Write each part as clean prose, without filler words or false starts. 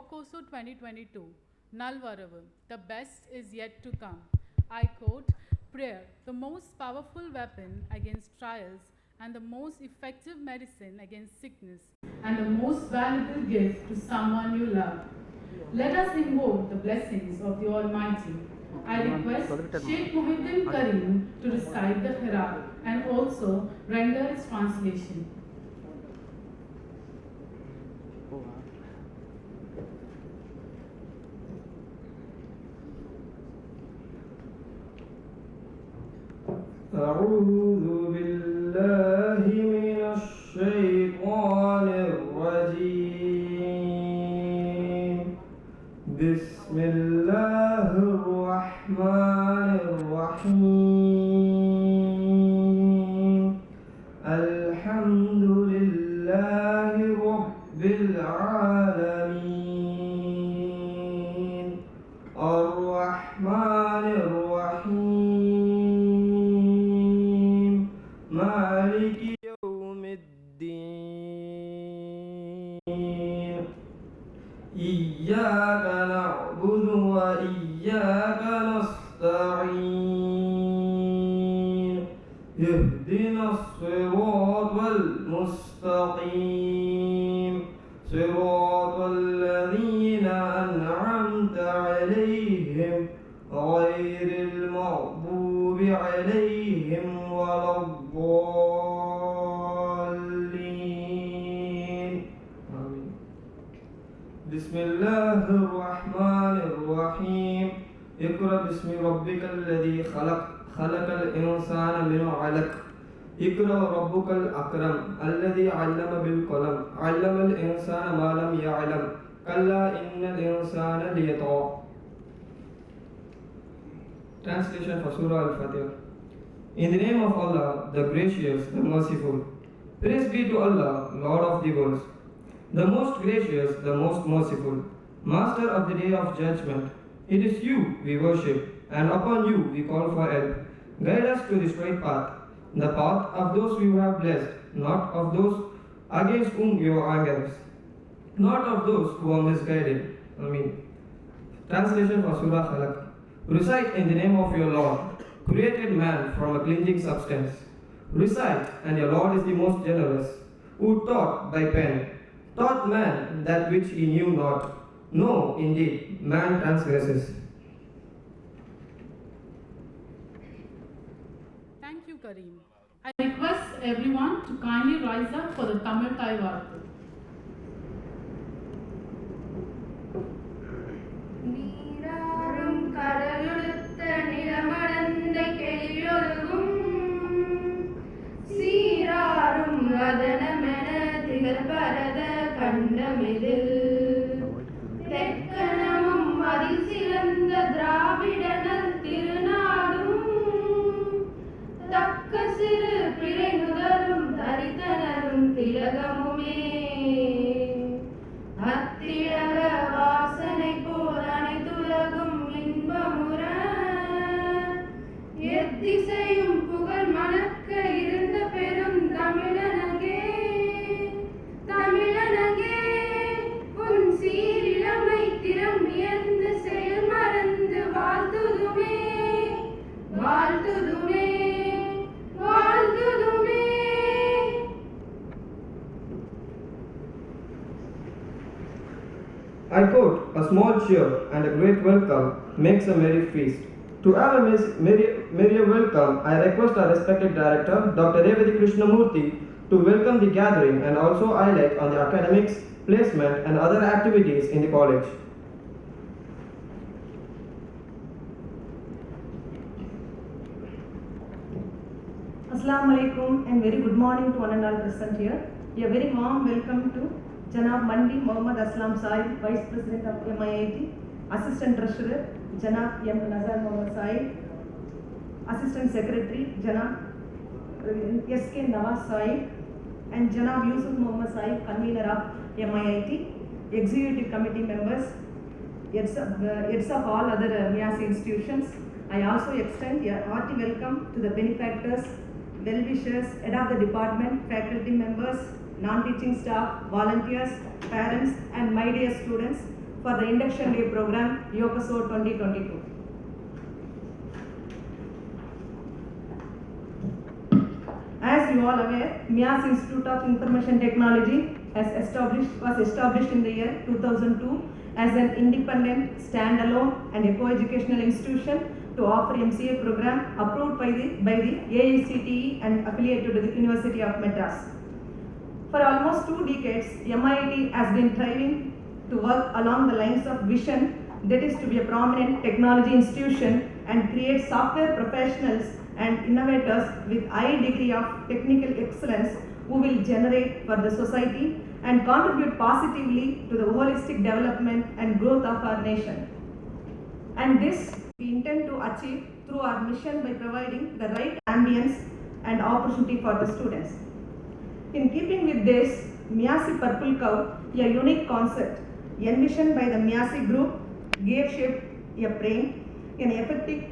Yokoso 2022, Nalvaravu, the best is yet to come. I quote, prayer, the most powerful weapon against trials and the most effective medicine against sickness, and the most valuable gift to someone you love. Let us invoke the blessings of the Almighty. I request Sheikh Muhyiddin Karim to recite the Hirak and also render its translation. أعوذ بالله من الشيطان الرجيم بسم الله الرحمن الرحيم الحمد لله رب العالمين الرحمن الرحيم مالك يوم الدين إياك نعبد وإياك نستعين اهدنا الصراط المستقيم صراط الذين أنعمت عليهم غير المغضوب عليهم ولا الضالين آمين. بسم الله الرحمن الرحيم اقرأ باسم ربك الذي خلق خلق الإنسان من علق اقرأ ربك الأكرم الذي علم بالقلم علم الإنسان ما لم يعلم كلا إن الإنسان ليطغى. Translation for Surah Al-Fatiha. In the name of Allah, the gracious, the merciful. Praise be to Allah, Lord of the worlds, the most gracious, the most merciful, Master of the day of judgment. It is you we worship, and upon you we call for help. Guide us to the straight path, the path of those you have blessed, not of those against whom you are angry, not of those who are misguided. Ameen. Translation for Surah Khalaq. Recite in the name of your Lord, created man from a clinging substance. Recite, and your Lord is the most generous, who taught by pen, taught man that which he knew not. No, indeed, man transgresses. Thank you, Karim. I request everyone to kindly rise up for the Tamil Thai Varthu. நீராறும் கடலுடுத்த நிலமடந்த கெழிலொழுகும் சீராறும் வதனமென திகழ்பரத கண்டமிதில் தெற்கணமும் அதில் சிறந்த திராவிடனல் திருநாடும் தக்க சிறு பிறை முதலும் தரித்தனரும் திலகமுமே அத்திலக வாசனை போல் அனைத்துலகும் இன்பமுற எத்திசையும் புகழ் மணக்க இருந்த பெரும் தமிழனங்கே தமிழனங்கே உன் சீரிழமை திறம் வியந்து செயல் மறந்து வாழ்த்துதுமே வாழ்த்துதுமே வாழ்த்துதுமே. I quote, a small cheer and a great welcome makes a merry feast. To have a merry welcome, I request our respected director, Dr. Revati Krishnamurthy, to welcome the gathering and also highlight on the academics, placement and other activities in the college. Assalamu alaikum and very good morning to one and all present here. A very warm welcome to Janab Mandi Mohammad Aslam Saib, Vice President of MEASI, Assistant Treasurer Janab M. Nazar Mohammad Saib, Assistant Secretary Janab S.K. Nawaz Saib, and Janab Yusuf Mohammad Saib, Convener of MEASI, Executive Committee members, heads of all other MEASI institutions. I also extend a hearty welcome to the benefactors, well-wishers, head of the department, faculty members, non-teaching staff, volunteers, parents and my dear students for the Induction Day program, Yokoso 2022. As you all aware, MEASI Institute of Information Technology was established in the year 2002 as an independent, standalone and a co-educational institution to offer MCA program approved by the AICTE and affiliated to the University of Madras. For almost 2 decades, MIT has been striving to work along the lines of vision, that is to be a prominent technology institution and create software professionals and innovators with high degree of technical excellence who will generate for the society and contribute positively to the holistic development and growth of our nation. And this we intend to achieve through our mission by providing the right ambience and opportunity for the students. In keeping with this, MEASI Purple Cow, a unique concept envisioned by the MEASI group, gave shape a brain, an effective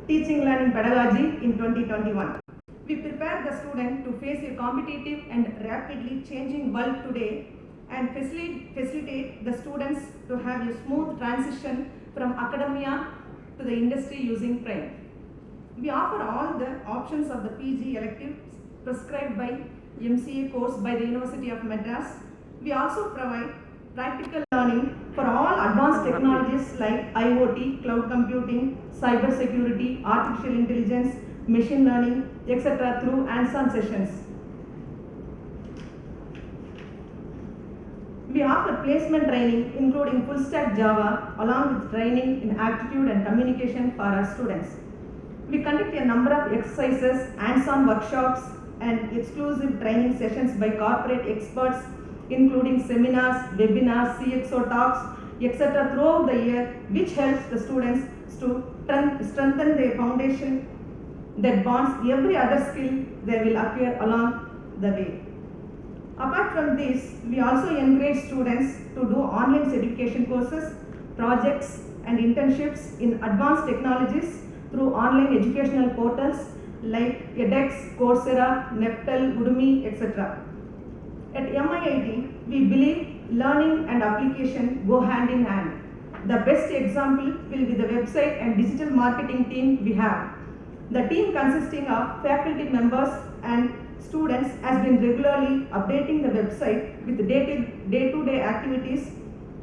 teaching learning pedagogy in 2021. We prepare the student to face a competitive and rapidly changing world today and facilitate the students to have a smooth transition from academia to the industry using prime. We offer all the options of the PG electives prescribed by MCA course by the University of Madras. We also provide practical learning for all advanced technologies like IoT, cloud computing, cyber security, artificial intelligence, machine learning, etc. through hands-on sessions. We offer placement training including full stack Java along with training in aptitude and communication for our students. We conduct a number of exercises, hands-on workshops and exclusive training sessions by corporate experts including seminars, webinars, CXO talks, etc. throughout the year, which helps the students to strengthen their foundation that bonds every other skill that will appear along the way. Apart from this, we also encourage students to do online certification courses, projects and internships in advanced technologies through online educational portals like edX, Coursera, Neptal, Udemy, etc. At MIIT, we believe learning and application go hand in hand. The best example will be the website and digital marketing team we have. The team consisting of faculty members and students has been regularly updating the website with day-to-day activities,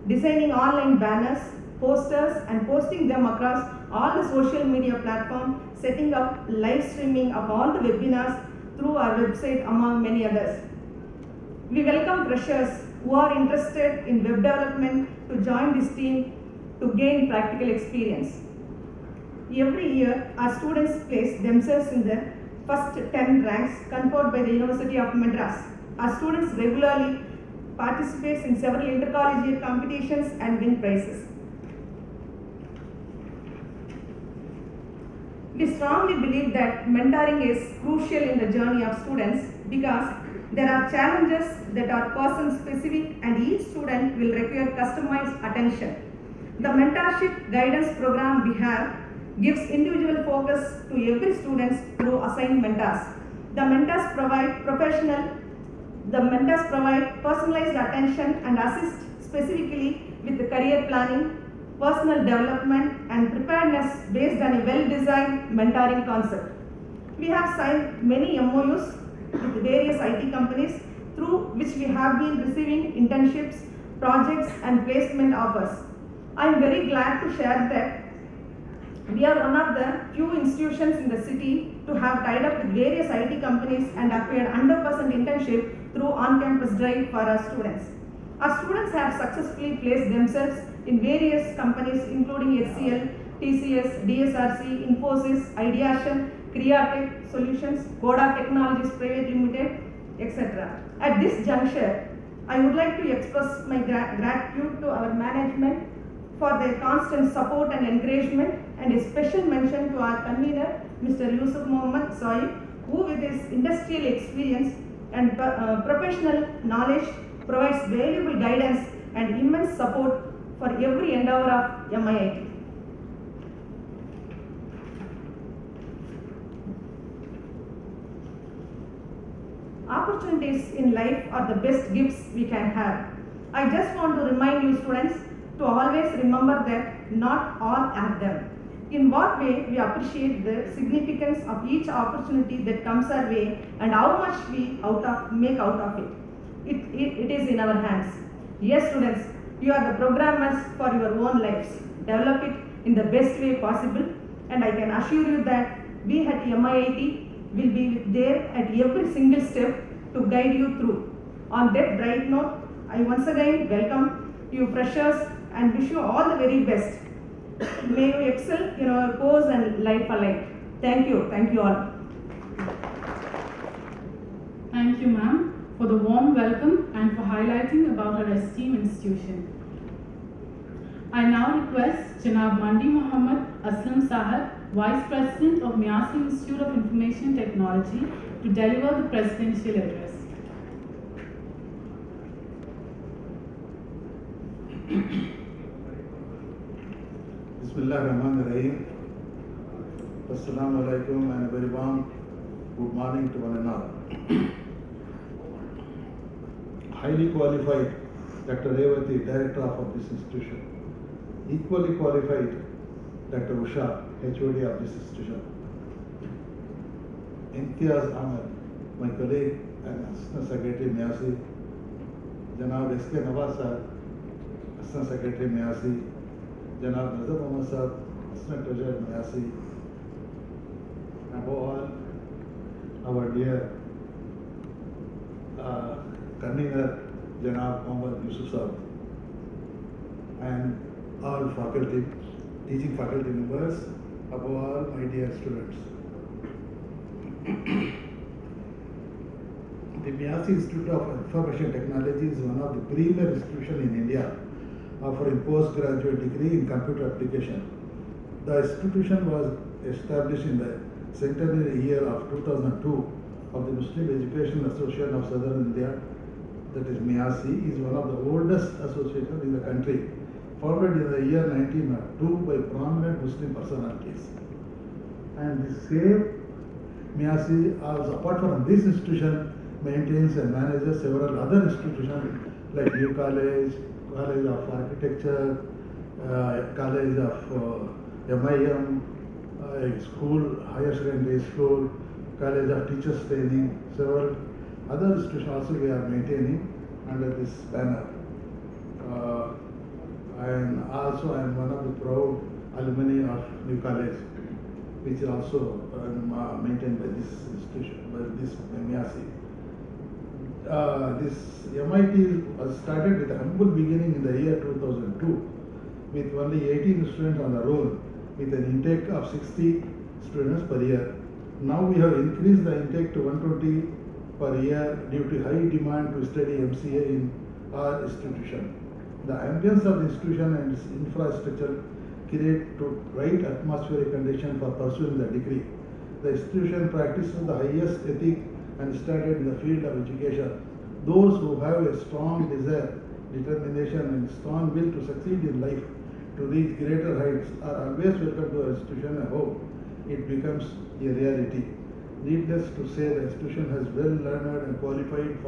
designing online banners, posters and posting them across all the social media platforms, setting up live streaming of all the webinars through our website among many others. We welcome freshers who are interested in web development to join this team to gain practical experience. Every year, our students place themselves in the first 10 ranks conferred by the University of Madras. Our students regularly participate in several intercollegiate competitions and win prizes. We strongly believe that mentoring is crucial in the journey of students because there are challenges that are person-specific and each student will require customized attention. The mentorship guidance program we have gives individual focus to every student through assigned mentors. The mentors provide personalized attention and assist specifically with the career planning, personal development and preparedness based on a well-designed mentoring concept. We have signed many MOUs with various IT companies through which we have been receiving internships, projects and placement offers. I am very glad to share that we are one of the few institutions in the city to have tied up with various IT companies and acquired 100% internship through on-campus drive for our students. Our students have successfully placed themselves in various companies including HCL, TCS, DSRC, Infosys, Ideation, Createch Solutions, Kodak Technologies Private Limited, etc. At this juncture, I would like to express my gratitude to our management for their constant support and encouragement, and a special mention to our convener, Mr. Yusuf Mohammed Soib, who with his industrial experience and professional knowledge provides valuable guidance and immense support for every endeavor of MIIT. Opportunities in life are the best gifts we can have. I just want to remind you students to always remember that not all are them. In what way we appreciate the significance of each opportunity that comes our way and how much we make out of it. It is in our hands. Yes, students, you are the programmers for your own lives. Develop it in the best way possible, and I can assure you that we at MIIT will be there at every single step to guide you through. On that bright note, I once again welcome you freshers and wish you all the very best. May you excel in your course and life alike. Thank you all. Thank you, ma'am, for the warm welcome and for highlighting about our esteemed institution. I now request Janab Mandi Muhammad Aslam Sahab, Vice President of MEASI Institute of Information Technology, to deliver the presidential address. Bismillahirrahmanirrahim. Assalamu alaikum and a very warm good morning to one another. Highly qualified Dr. Revati, Director of this institution. Equally qualified Dr. Usha, HOD of this institution. Imtiaz Ahmed, my colleague and Assistant Secretary MEASI. Janab S.K. Nawaz sir, Assistant Secretary MEASI. Janab Nazar Muhammad sir, Assistant Treasurer MEASI. Above all, our dear convener Janab Muhammad Yusuf sir, and all faculty, teaching faculty members, above all my dear students. The MEASI Institute of Information Technology is one of the premier institutions in India offering postgraduate degree in computer application. The institution was established in the centenary year of 2002 of the Muslim Education Association of Southern India, that is MEASI, is one of the oldest associations in the country, founded in the year 1902 by prominent Muslim personalities. And the same MEASI, apart from this institution, maintains and manages several other institutions like New College, College of Architecture, College of MIM, school, higher secondary school, College of Teachers Training, several other institutions also we are maintaining under this banner. And also I am one of the proud alumni of New College, which is also maintained by this institution, by this MEASI. This MIT was started with a humble beginning in the year 2002 with only 18 students on the roll with an intake of 60 students per year. Now we have increased the intake to 120 per year due to high demand to study MCA in our institution. The ambience of the institution and its infrastructure create the right atmospheric condition for pursuing the degree. The institution practices the highest ethic and standard in the field of education. Those who have a strong desire, determination and strong will to succeed in life, to reach greater heights, are always welcome to our institution. I hope it becomes a reality. Needless to say, the institution has well-learned and qualified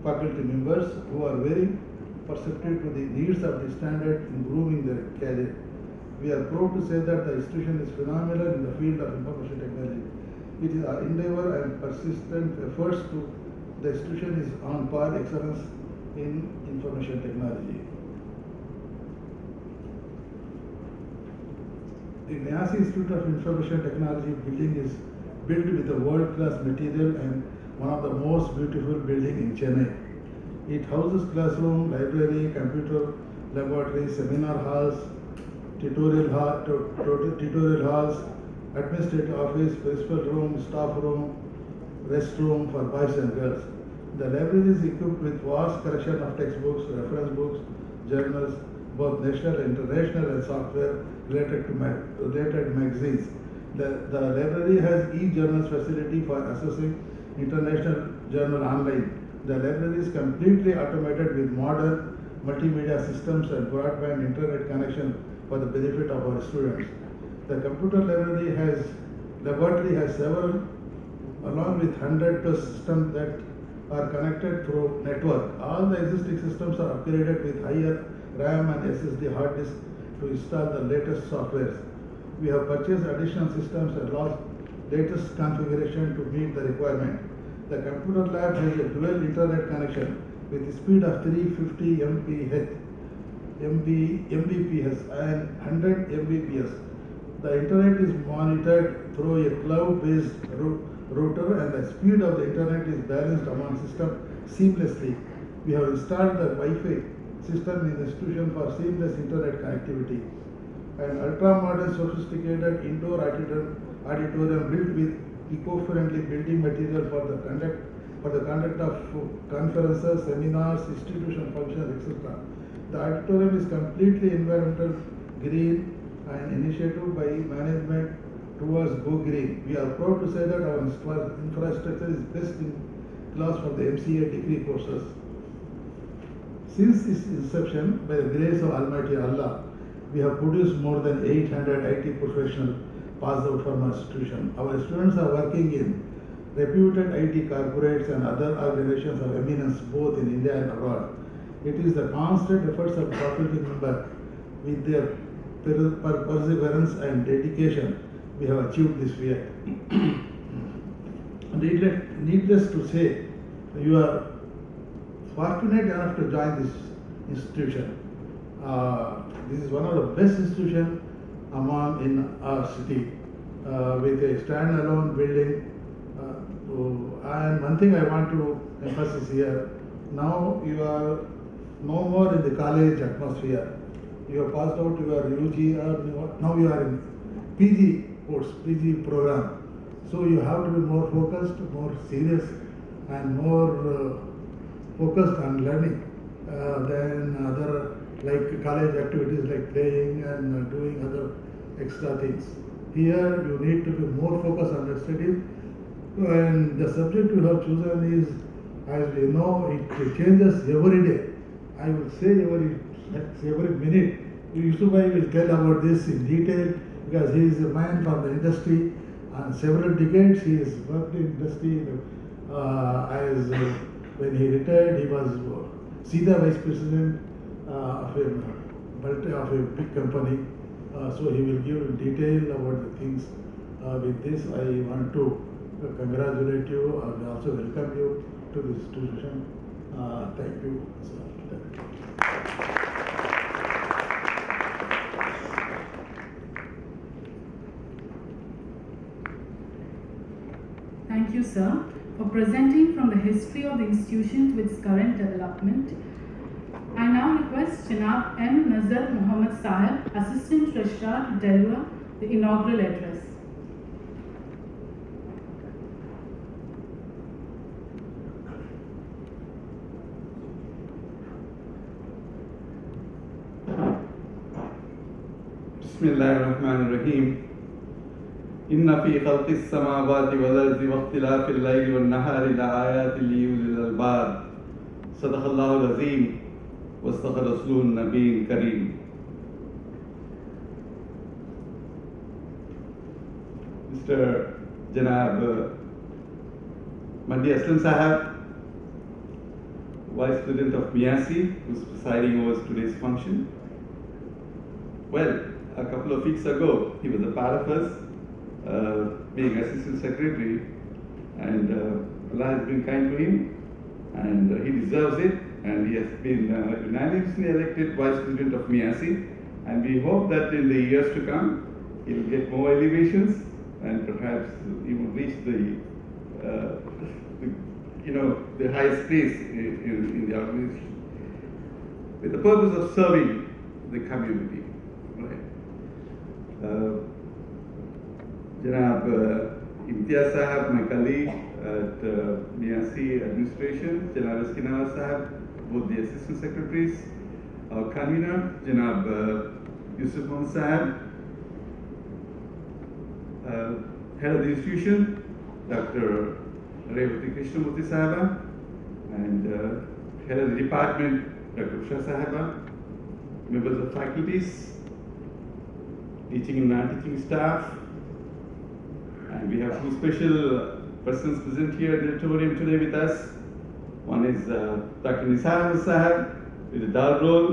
faculty members who are very perceptive to the needs of the standard in grooming their career. We are proud to say that the institution is phenomenal in the field of information technology. It is our endeavor and persistent efforts to the institution is on par excellence in information technology. The MEASI Institute of Information Technology building is built with a world-class material and one of the most beautiful buildings in Chennai. It houses classroom, library, computer laboratory, seminar halls, tutorial halls, administrative office, principal room, staff room, restroom for boys and girls. The library is equipped with vast collection of textbooks, reference books, journals, both national, international, and software related magazines. The library has e-journals facility for accessing international journal online. The library is completely automated with modern multimedia systems and broadband internet connection for the benefit of our students. The computer laboratory has several, along with 100 plus systems that are connected through network. All the existing systems are upgraded with higher RAM and SSD hard disk to install the latest softwares. We have purchased additional systems and latest configuration to meet the requirement. The computer lab has a dual internet connection with a speed of 350 Mbps and 100 Mbps. The internet is monitored through a cloud-based router, and the speed of the internet is balanced among systems seamlessly. We have installed the Wi-Fi system in the institution for seamless internet connectivity. An ultra-modern, sophisticated indoor auditorium built with eco-friendly building material for the conduct of conferences, seminars, institution functions, etc. The auditorium is completely environmental green and initiative by management towards Go Green. We are proud to say that our infrastructure is best in class for the MCA degree courses. Since its inception, by the grace of Almighty Allah, we have produced more than 800 IT professionals passed out from our institution. Our students are working in reputed IT corporates and other organizations of eminence both in India and abroad. It is the constant efforts of faculty members with their perseverance and dedication we have achieved this feat. Needless to say, you are fortunate enough to join this institution. This is one of the best institutions in our city with a standalone building. And one thing I want to emphasize here, now you are no more in the college atmosphere. You have passed out your UG, now you are in PG course, PG program. So you have to be more focused, more serious, and more focused on learning than other like college activities like playing and doing other extra things. Here you need to be more focused on the studies, and the subject you have chosen is, as we know, it changes every day. I would say every minute. Yusufbhai will tell about this in detail because he is a man from the industry, and several decades he has worked in industry. When he retired, he was senior vice president of a big company. So he will give in detail about the things. With this, I want to congratulate you and also welcome you to this institution. Thank you. Thank you, sir, for presenting from the history of the institution to its current development. I now request Janab M. Nazar Muhammad Sahib, Assistant Treasurer, to deliver the inaugural address. Bismillahirrahmanirrahim. Inna fi khalqis samawati wal ardi wa ikhtilafil layli wan nahari la ayatin li ulil albab. Sadaqallahu al-azim wa sadaqa rasulun nabiyyin kareem. Mr. Janab Mandi Aslam Sahab, Vice President of MEASI, who is presiding over today's function. Well, a couple of weeks ago, he was a part of us, being Assistant Secretary, and Allah has been kind to him, and he deserves it, and he has been unanimously elected Vice President of MEASI, and we hope that in the years to come, he will get more elevations, and perhaps he will reach the highest place in the organization, with the purpose of serving the community. Janab Imtiaz Sahab, my colleague at MEASI administration, Janab Askinawaz Sahab, both the assistant secretaries, our convener, Janab Yusuf Mohammed Sahab, head of the institution, Dr. Revati Krishnamurthy Sahaba, and head of the department, Dr. Usha Sahaba, members of faculties, teaching and non-teaching staff, and we have two special persons present here in the auditorium today with us. One is Dr. Nisar Ahmed Sahab, with a dual role,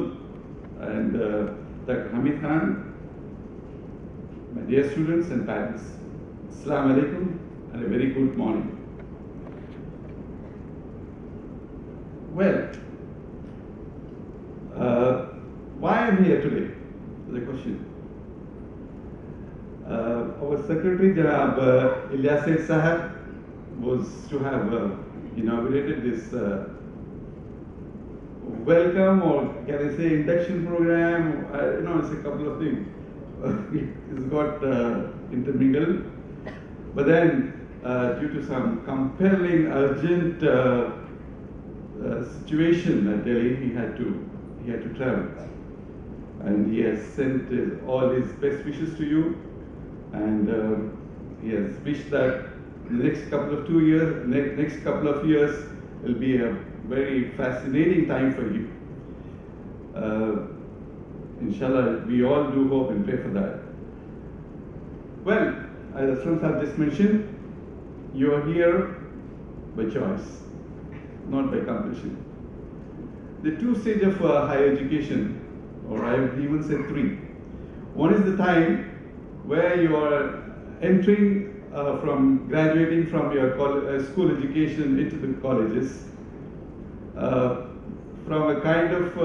and Dr. Hamid Khan, my dear students and parents, Assalamu alaikum and a very good morning. Well, why I'm here today is the question. Our secretary, Janab Ilyas Said Sahab, was to have inaugurated this welcome, or can I say induction program? It's a couple of things. It's got intermingled. But then, due to some compelling, urgent situation at Delhi, he had to travel. And he has sent all his best wishes to you, and he has wished that the next couple of next couple of years will be a very fascinating time for you. Inshallah, we all do hope and pray for that. Well, as Aslam Sahab just mentioned, you are here by choice, not by compulsion. The two stages of higher education, or I would even say three. One is the time where you are entering from graduating from your school education into the colleges, from a kind of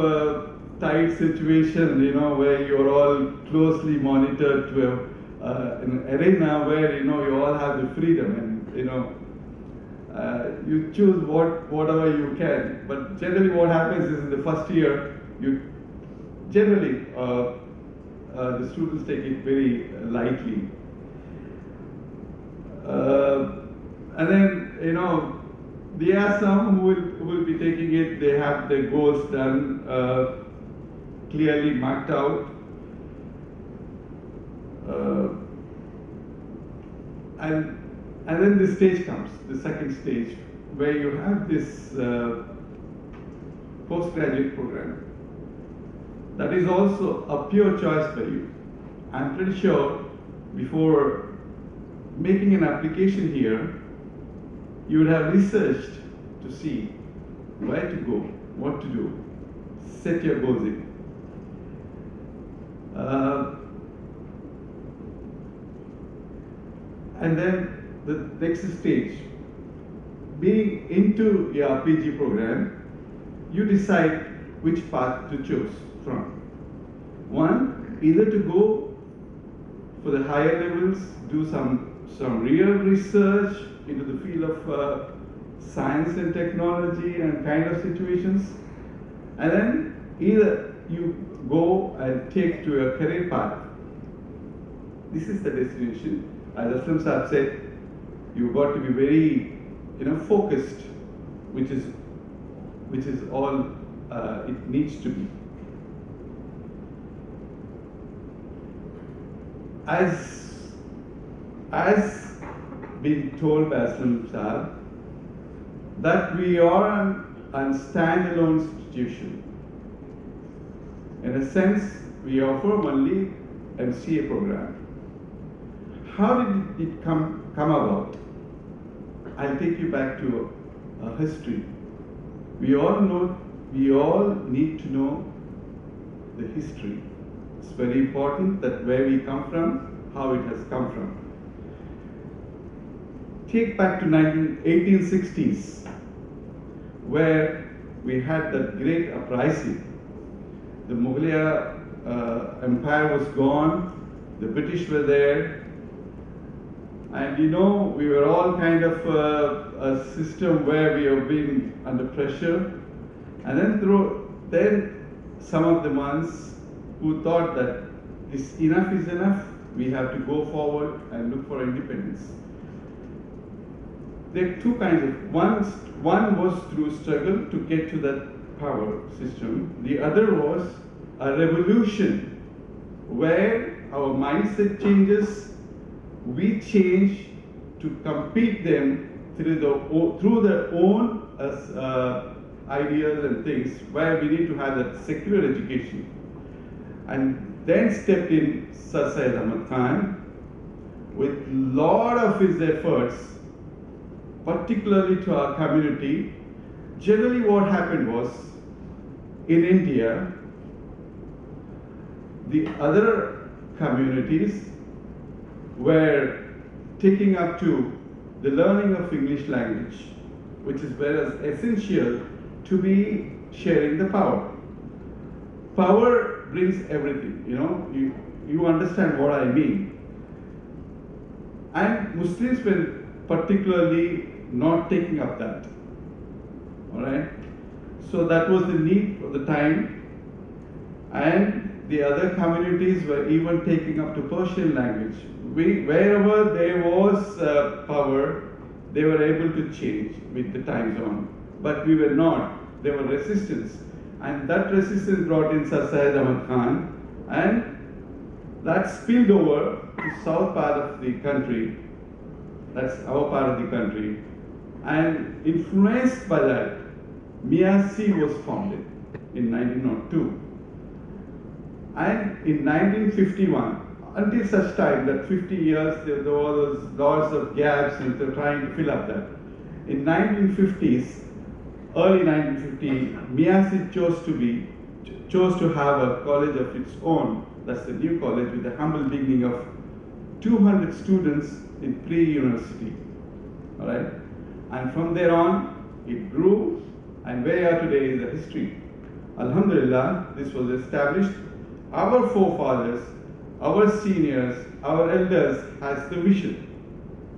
tight situation, where you are all closely monitored to an arena where you all have the freedom, and you choose whatever you can. But generally, what happens is in the first year, you generally the students take it very lightly. And then, there are some who will be taking it, they have their goals done, clearly marked out. And then the stage comes, the second stage, where you have this postgraduate program. That is also a pure choice for you. I'm pretty sure before making an application here, you would have researched to see where to go, what to do, set your goals in. And then the next stage, being into your PG program, you decide which path to choose from. One, either to go for the higher levels, do some real research into the field of science and technology and kind of situations, and then either you go and take to a career path. This is the destination. As Aslam Sahab said, you've got to be very, focused, which is all it needs to be. As been told by Aslam Sahab, that we are a standalone institution. In a sense, we offer only MCA program. How did it come about? I'll take you back to a history. We all need to know the history. It's very important that where we come from, how it has come from. Take back to 1860s, where we had that great uprising. The Mughal Empire was gone, the British were there, and we were all kind of a system where we have been under pressure. And then some of the ones who thought that enough is enough, we have to go forward and look for independence. There are two kinds of, one was through struggle to get to that power system. The other was a revolution where our mindset changes, we change to compete them through their own ideas and things, where we need to have that secular education. And then stepped in Sir Syed Ahmad Khan with lot of his efforts, particularly to our community. Generally what happened was, in India, the other communities were taking up to the learning of English language, which is whereas essential to be sharing the power. Power brings everything, you understand what I mean. And Muslims were particularly not taking up that. All right? So that was the need for the time. And the other communities were even taking up to Persian language. Wherever there was power, they were able to change with the time zone. But we were not. There were resistance. And that resistance brought in Sir Syed Ahmad Khan. And that spilled over to south part of the country. That's our part of the country. And influenced by that, MEASI was founded in 1902. And in 1951, until such time that 50 years, there was lots of gaps and they're trying to fill up that. In 1950s, early 1950, MEASI chose to have a college of its own. That's the new college with a humble beginning of 200 students in pre-university. All right? And from there on, it grew, and where we are today is a history. Alhamdulillah, this was established. Our forefathers, our seniors, our elders has the vision.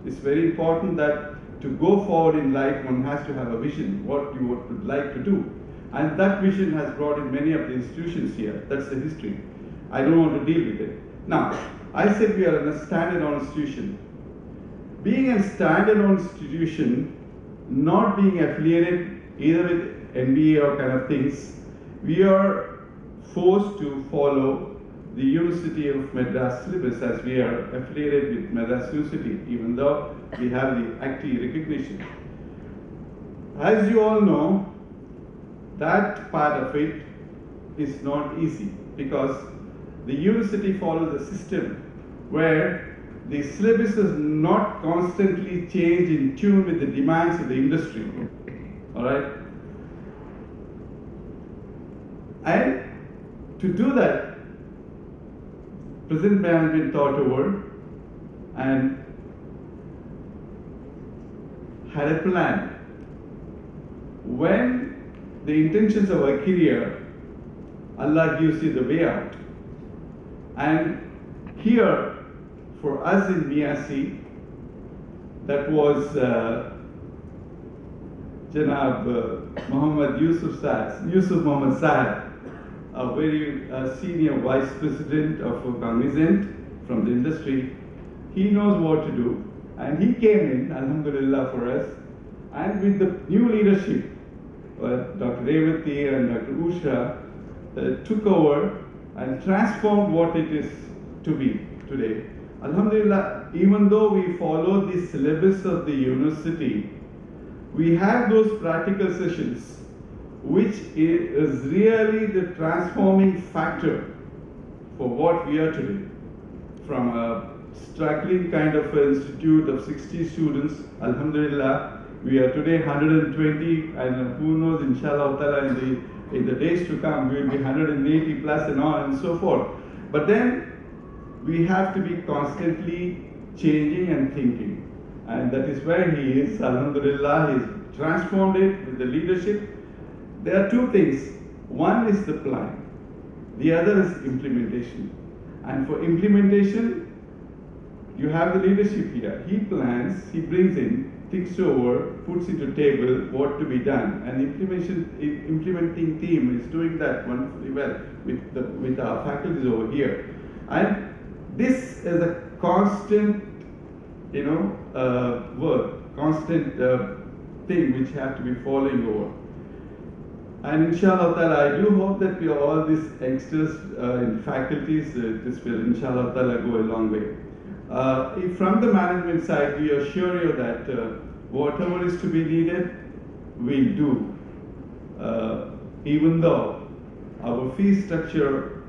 It's very important that to go forward in life, one has to have a vision, what you would like to do. And that vision has brought in many of the institutions here. That's the history. I don't want to deal with it. Now, I said we are in a standalone institution. Being a standalone institution, not being affiliated either with NBA or kind of things, we are forced to follow the University of Madras syllabus as we are affiliated with Madras University, even though we have the active recognition. As you all know, that part of it is not easy because the university follows a system where the syllabus is not constantly changed in tune with the demands of the industry. All right? And to do that, present management thought over and had a plan. When the intentions of a career, Allah gives you the way out. And here, for us in MEASI, that was Janab Muhammad Yusuf Muhammad Saad, a very senior vice president of Cognizant from the industry. He knows what to do, and he came in, alhamdulillah, for us. And with the new leadership, Dr. Revati and Dr. Usha took over and transformed what it is to be today. Alhamdulillah, even though we follow the syllabus of the university, we have those practical sessions, which is really the transforming factor for what we are today. From a struggling kind of institute of 60 students, alhamdulillah, we are today 120, and who knows, inshallah, in the days to come, we will be 180 plus and on and so forth. But then, we have to be constantly changing and thinking. And that is where he is, alhamdulillah, he's transformed it with the leadership. There are two things. One is the plan. The other is implementation. And for implementation, you have the leadership here. He plans, he brings in, thinks over, puts into table what to be done. And implementing team is doing that wonderfully well with our faculties over here. And this is a constant, work, constant thing which have to be following over. And inshallah ta'ala, I do hope that all these youngsters in faculties, this will inshallah ta'ala go a long way. From the management side, we assure you that whatever is to be needed, we'll do. Even though our fee structure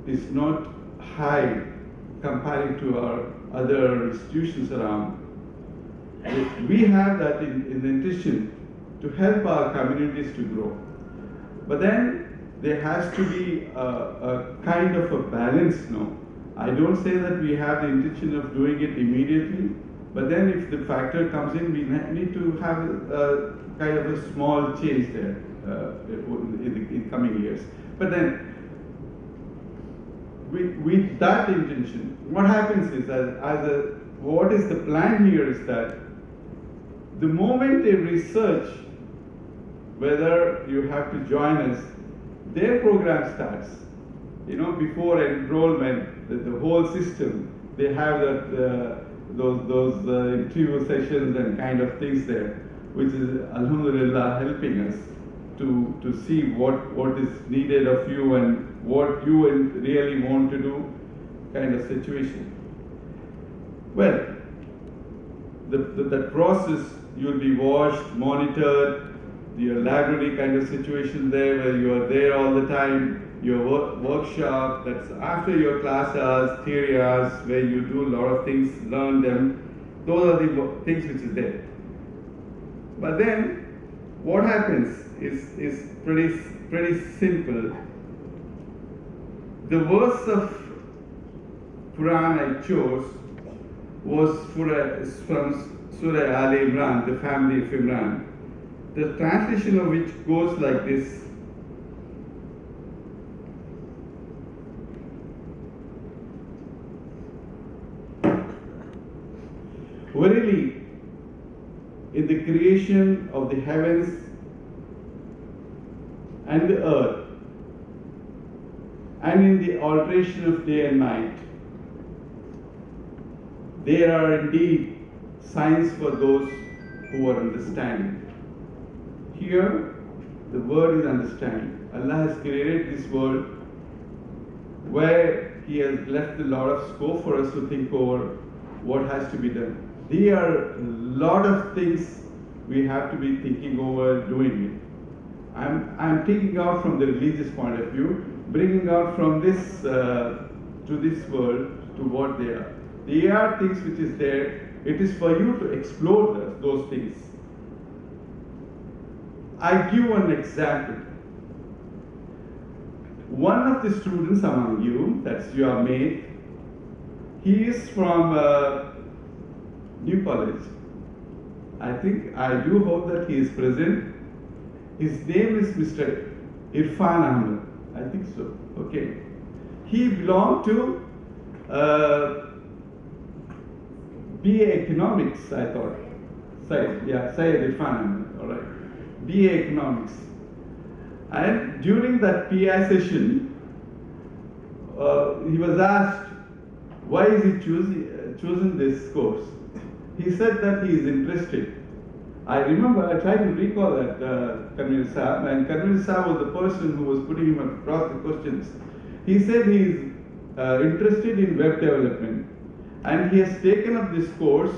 is not high comparing to our other institutions around, we have that in the intention to help our communities to grow. But then there has to be a kind of a balance now. I don't say that we have the intention of doing it immediately, but then if the factor comes in, we need to have a kind of a small change there in the coming years. But then, with that intention, what happens is that what is the plan here is that the moment a research, whether you have to join us, their program starts. You know, before enrollment, the whole system, they have that those interview sessions and kind of things there, which is alhamdulillah helping us to see what is needed of you and what you really want to do, kind of situation. Well, the process, you'll be watched, monitored, your library kind of situation there where you are there all the time, your workshop, that's after your class hours, theory hours, where you do a lot of things, learn them. Those are the things which is there. But then, what happens is pretty simple. The verse of Quran I chose was from Surah Al Imran, the family of Imran. The translation of which goes like this. Verily, in the creation of the heavens and the earth, and in the alteration of day and night, there are indeed signs for those who are understanding. Here, the word is understanding. Allah has created this world where He has left a lot of scope for us to think over what has to be done. There are a lot of things we have to be thinking over doing it. I'm taking out from the religious point of view, bringing out from this to this world to what they are. There are things which is there. It is for you to explore those things. I give one example. One of the students among you, that's your mate, he is from New College. I do hope that he is present. His name is Mr. Irfan Ahmed. I think so. Okay. He belonged to BA Economics, I thought. Syed Irfan Ahmed. All right. BA Economics. And during that PI session, he was asked, why is he chosen this course? He said that he is interested. I remember, I tried to recall that Kanwir Saab, and Kanwir Saab was the person who was putting him across the questions. He said he is interested in web development, and he has taken up this course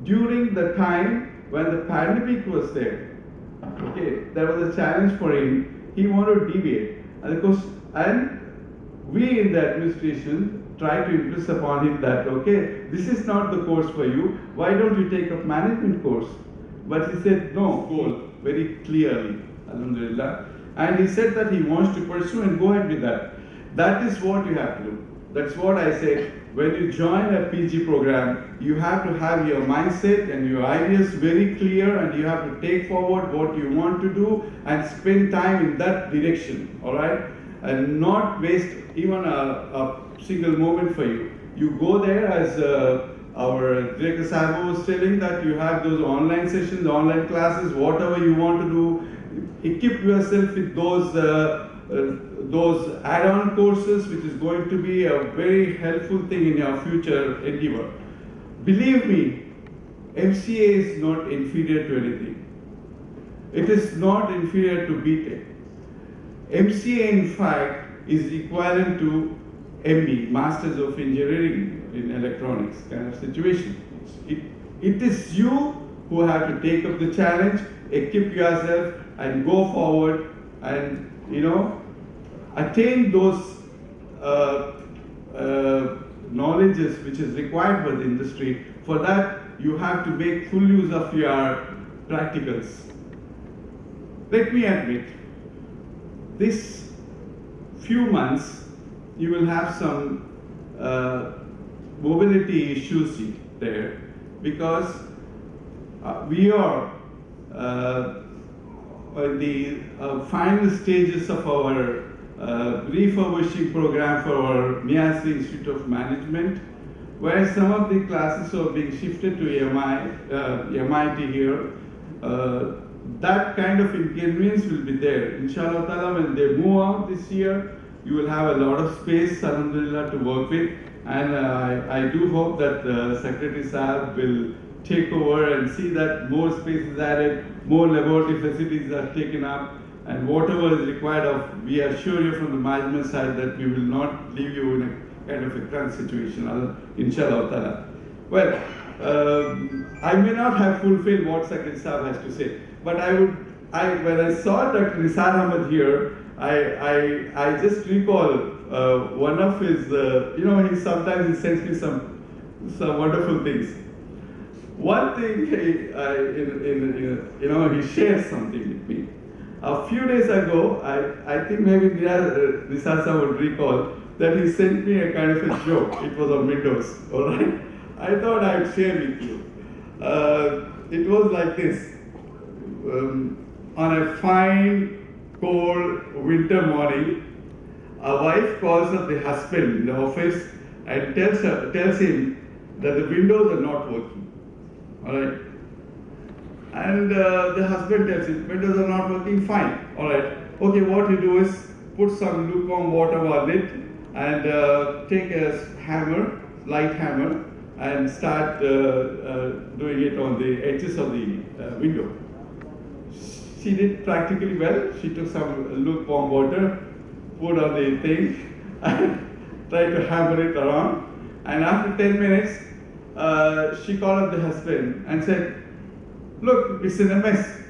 during the time when the pandemic was there. Okay, that was a challenge for him. He wanted to deviate, and we in the administration tried to impress upon him that, okay, this is not the course for you. Why don't you take up management course? But he said no, goal very clearly, alhamdulillah. And he said that he wants to pursue and go ahead with that. That is what you have to do. That's what I said. When you join a PG program, you have to have your mindset and your ideas very clear, and you have to take forward what you want to do and spend time in that direction, all right? And not waste even a single moment for you. You go there, as our Director Sahib was telling, that you have those online sessions, online classes, whatever you want to do, equip yourself with those add-on courses, which is going to be a very helpful thing in your future endeavor. Believe me, MCA is not inferior to anything. It is not inferior to BTech. MCA, in fact, is equivalent to ME, Masters of Engineering in Electronics kind of situation. It is you who have to take up the challenge, equip yourself, and go forward, and attain those knowledges which is required by the industry. For that, you have to make full use of your practicals. Let me admit, this few months, you will have some mobility issues there, because we are in the final stages of our refurbishing program for our MEASI Institute of Management, where some of the classes are being shifted to MIT here. That kind of inconvenience will be there. Inshallah ta'ala, when they move out this year, you will have a lot of space, alhamdulillah, to work with. And I do hope that Secretary Saab will take over and see that more space is added, more laboratory facilities are taken up, and whatever is required of, we assure you from the management side that we will not leave you in a kind of a crunch situation, inshallah ta'ala. Well, I may not have fulfilled what Secretary Saab has to say, but when I saw Dr. Nisar Ahmed here, I just recall one of his, he sometimes sends me some wonderful things. One thing, he shares something with me. A few days ago, I think maybe Nisar Sahib would recall that he sent me a kind of a joke. It was on Windows, all right? I thought I'd share with you. It was like this. On a fine, cold winter morning, a wife calls up the husband in the office and tells him that the windows are not working. All right. And the husband tells him, windows are not working, fine. All right. Okay, what you do is put some lukewarm water on it and take a hammer, light hammer, and start doing it on the edges of the window. She did practically well. She took some lukewarm water, put on the thing, and tried to hammer it around. And after 10 minutes, she called up the husband and said, look, it's in a mess.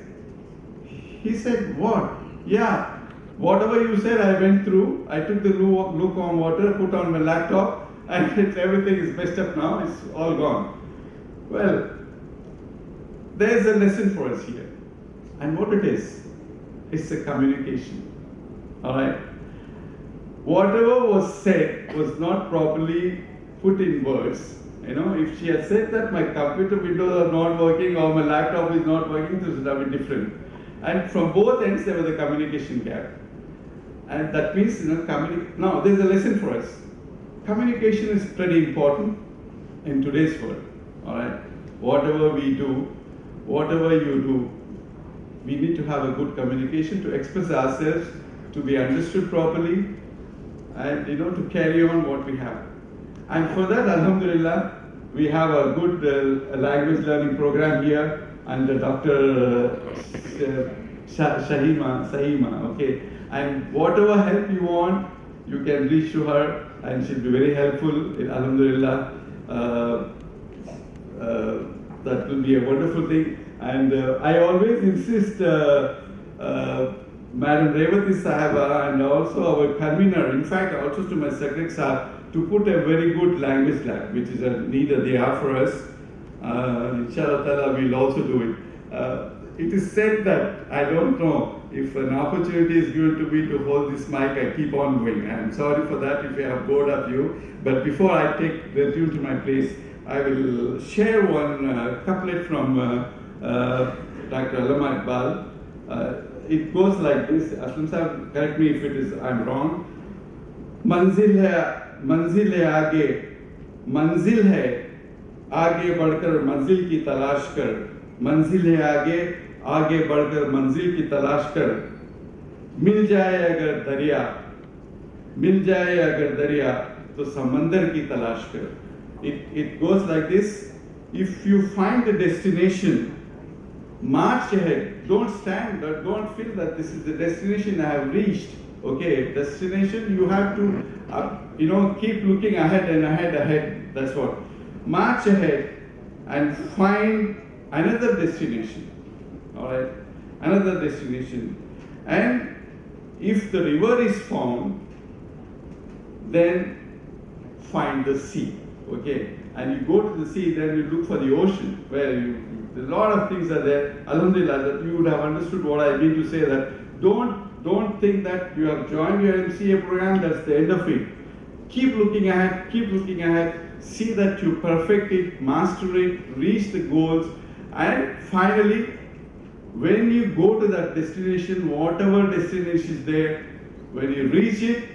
He said, what? Yeah, whatever you said, I went through. I took the lukewarm water, put on my laptop, and everything is messed up now. It's all gone. Well, there's a lesson for us here. And what it is, it's a communication. All right? Whatever was said was not properly put in words. If she had said that my computer windows are not working or my laptop is not working, this would have been different. And from both ends, there was a communication gap. And that means, now there's a lesson for us. Communication is pretty important in today's world. All right? Whatever we do, whatever you do, we need to have a good communication to express ourselves, to be understood properly, and to carry on what we have. And for that, alhamdulillah, we have a good language learning program here under Dr. Sahima, okay? And whatever help you want, you can reach to her, and she'll be very helpful, alhamdulillah. That will be a wonderful thing. And I always insist, Madam Revati Sahaba and also our convener, in fact also to my Secretary Sahab, to put a very good language lab, which is a need that they have for us. Inshallah ta'ala, we'll also do it. It is said that, I don't know, if an opportunity is given to me to hold this mic, I keep on going. I'm sorry for that if I have bored up you. But before I take the tune to my place, I will share one couplet from Dr. Allama Iqbal. It goes like this. Aslam Sahib, correct me if I'm wrong. मंजिल है आगे, मंजिल है आगे बढ़कर मंजिल की तलाश कर, मंजिल है आगे, आगे बढ़कर मंजिल की तलाश कर, मिल जाए अगर दरिया तो समंदर की तलाश कर. It goes like this. If you find the destination, march ahead. Don't stand, don't feel that this is the destination I have reached. Okay, destination, you have to, keep looking ahead and ahead. That's what. March ahead and find another destination. All right, another destination. And if the river is found, then find the sea. Okay, and you go to the sea, then you look for the ocean, where a lot of things are there. Alhamdulillah, that you would have understood what I mean to say, that don't don't think that you have joined your MCA program, that's the end of it. Keep looking ahead, see that you perfect it, master it, reach the goals, and finally, when you go to that destination, whatever destination is there, when you reach it,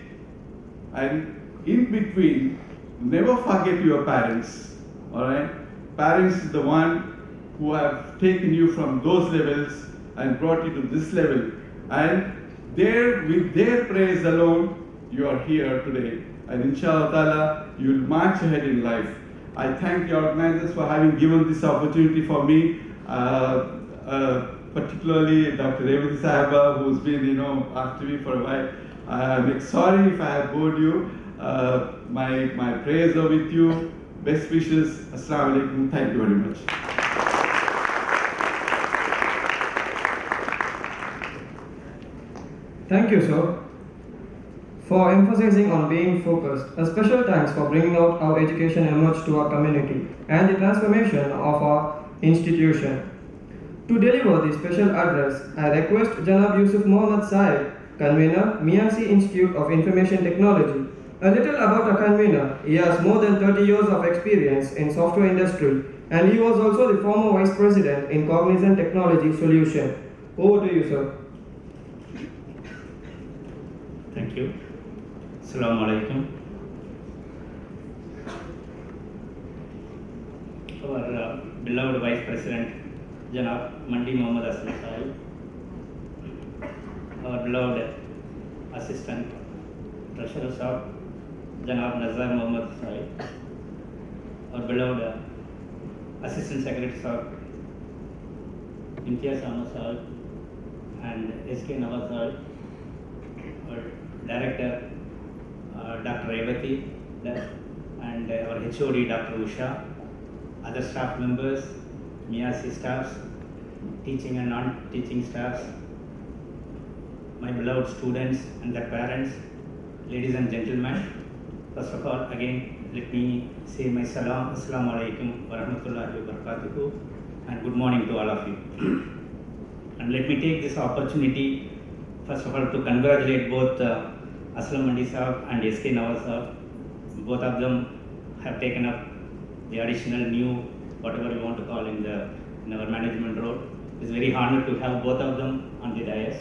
and in between, never forget your parents, alright? Parents is the one who have taken you from those levels and brought you to this level. And there, with their prayers alone, you are here today. And inshallah ta'ala, you will march ahead in life. I thank the organizers for having given this opportunity for me, particularly Dr. Revati Sahaba, who's been, after me for a while. I'm sorry if I have bored you. My prayers are with you. Best wishes. Assalamu alaikum. Thank you very much. Thank you, sir, for emphasizing on being focused. A special thanks for bringing out how education emerged to our community and the transformation of our institution. To deliver the special address, I request Janab Yusuf Mohammad Saib, convener, MEASI Institute of Information Technology. A little about a convener. He has more than 30 years of experience in software industry, and he was also the former vice president in Cognizant Technology Solution. Over to you, sir. Thank you. Assalamu alaikum. Our beloved Vice President, Janab Mandi Mohammad Aslam Sahib, our beloved Assistant Treasurer Sahib, Janab Nazar Mohammad Sahib, our beloved Assistant Secretary Sahib, Imtiaz Ahmad Sahib, and SK Nawaz Sahib, our Director, Dr. Revati, and our HOD, Dr. Usha, other staff members, MEASI staffs, teaching and non-teaching staffs, my beloved students and their parents, ladies and gentlemen. First of all, again, let me say my salam, assalamu alaikum wa rahmatullahi wa barakatuhu, and good morning to all of you. And let me take this opportunity, first of all, to congratulate both Aslam Mandi Sahab and SK Nawaz Sahab. Both of them have taken up the additional new, whatever you want to call in our management role. It's very honored to have both of them on the dais.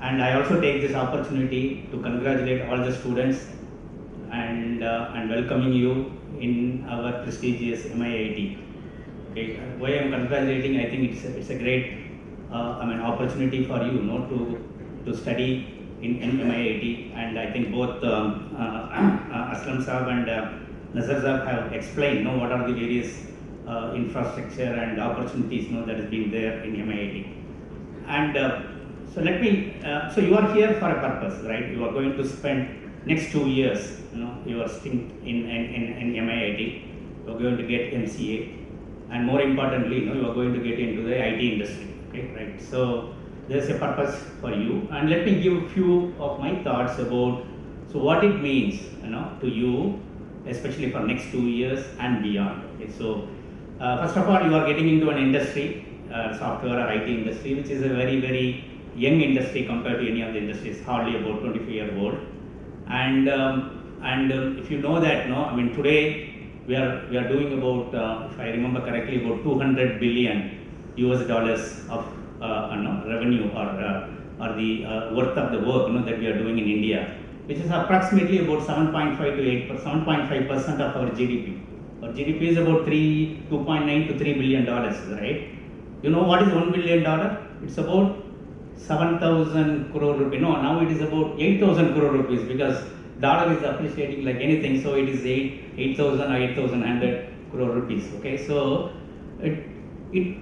And I also take this opportunity to congratulate all the students and welcoming you in our prestigious MIIT. Okay, why I'm congratulating, I think it's a great opportunity for you, to study in MIIT, and I think both Aslam Sahab and Nazar Sahab have explained what are the various infrastructure and opportunities that has been there in MIIT. And so let me, so you are here for a purpose, right? You are going to spend next 2 years, your stint in MIIT. You are going to get MCA, and more importantly, you are going to get into the IT industry, okay, right? So there's a purpose for you, and let me give a few of my thoughts about what it means, to you, especially for next 2 years and beyond. Okay, so first of all, you are getting into an industry, software or IT industry, which is a very, very young industry compared to any of the industries, hardly about 25-year-old. And if you know that, today we are doing about, if I remember correctly, about $200 billion of revenue or the worth of the work that we are doing in India, which is approximately about 7.5% of our GDP. Our GDP is about $2.9 to $3 billion, right? You know what is $1 billion? It's about 7,000 crore rupees. No, now it is about 8,000 crore rupees, because dollar is appreciating like anything. So it is 8,000 or 8,100 crore rupees. Okay, so it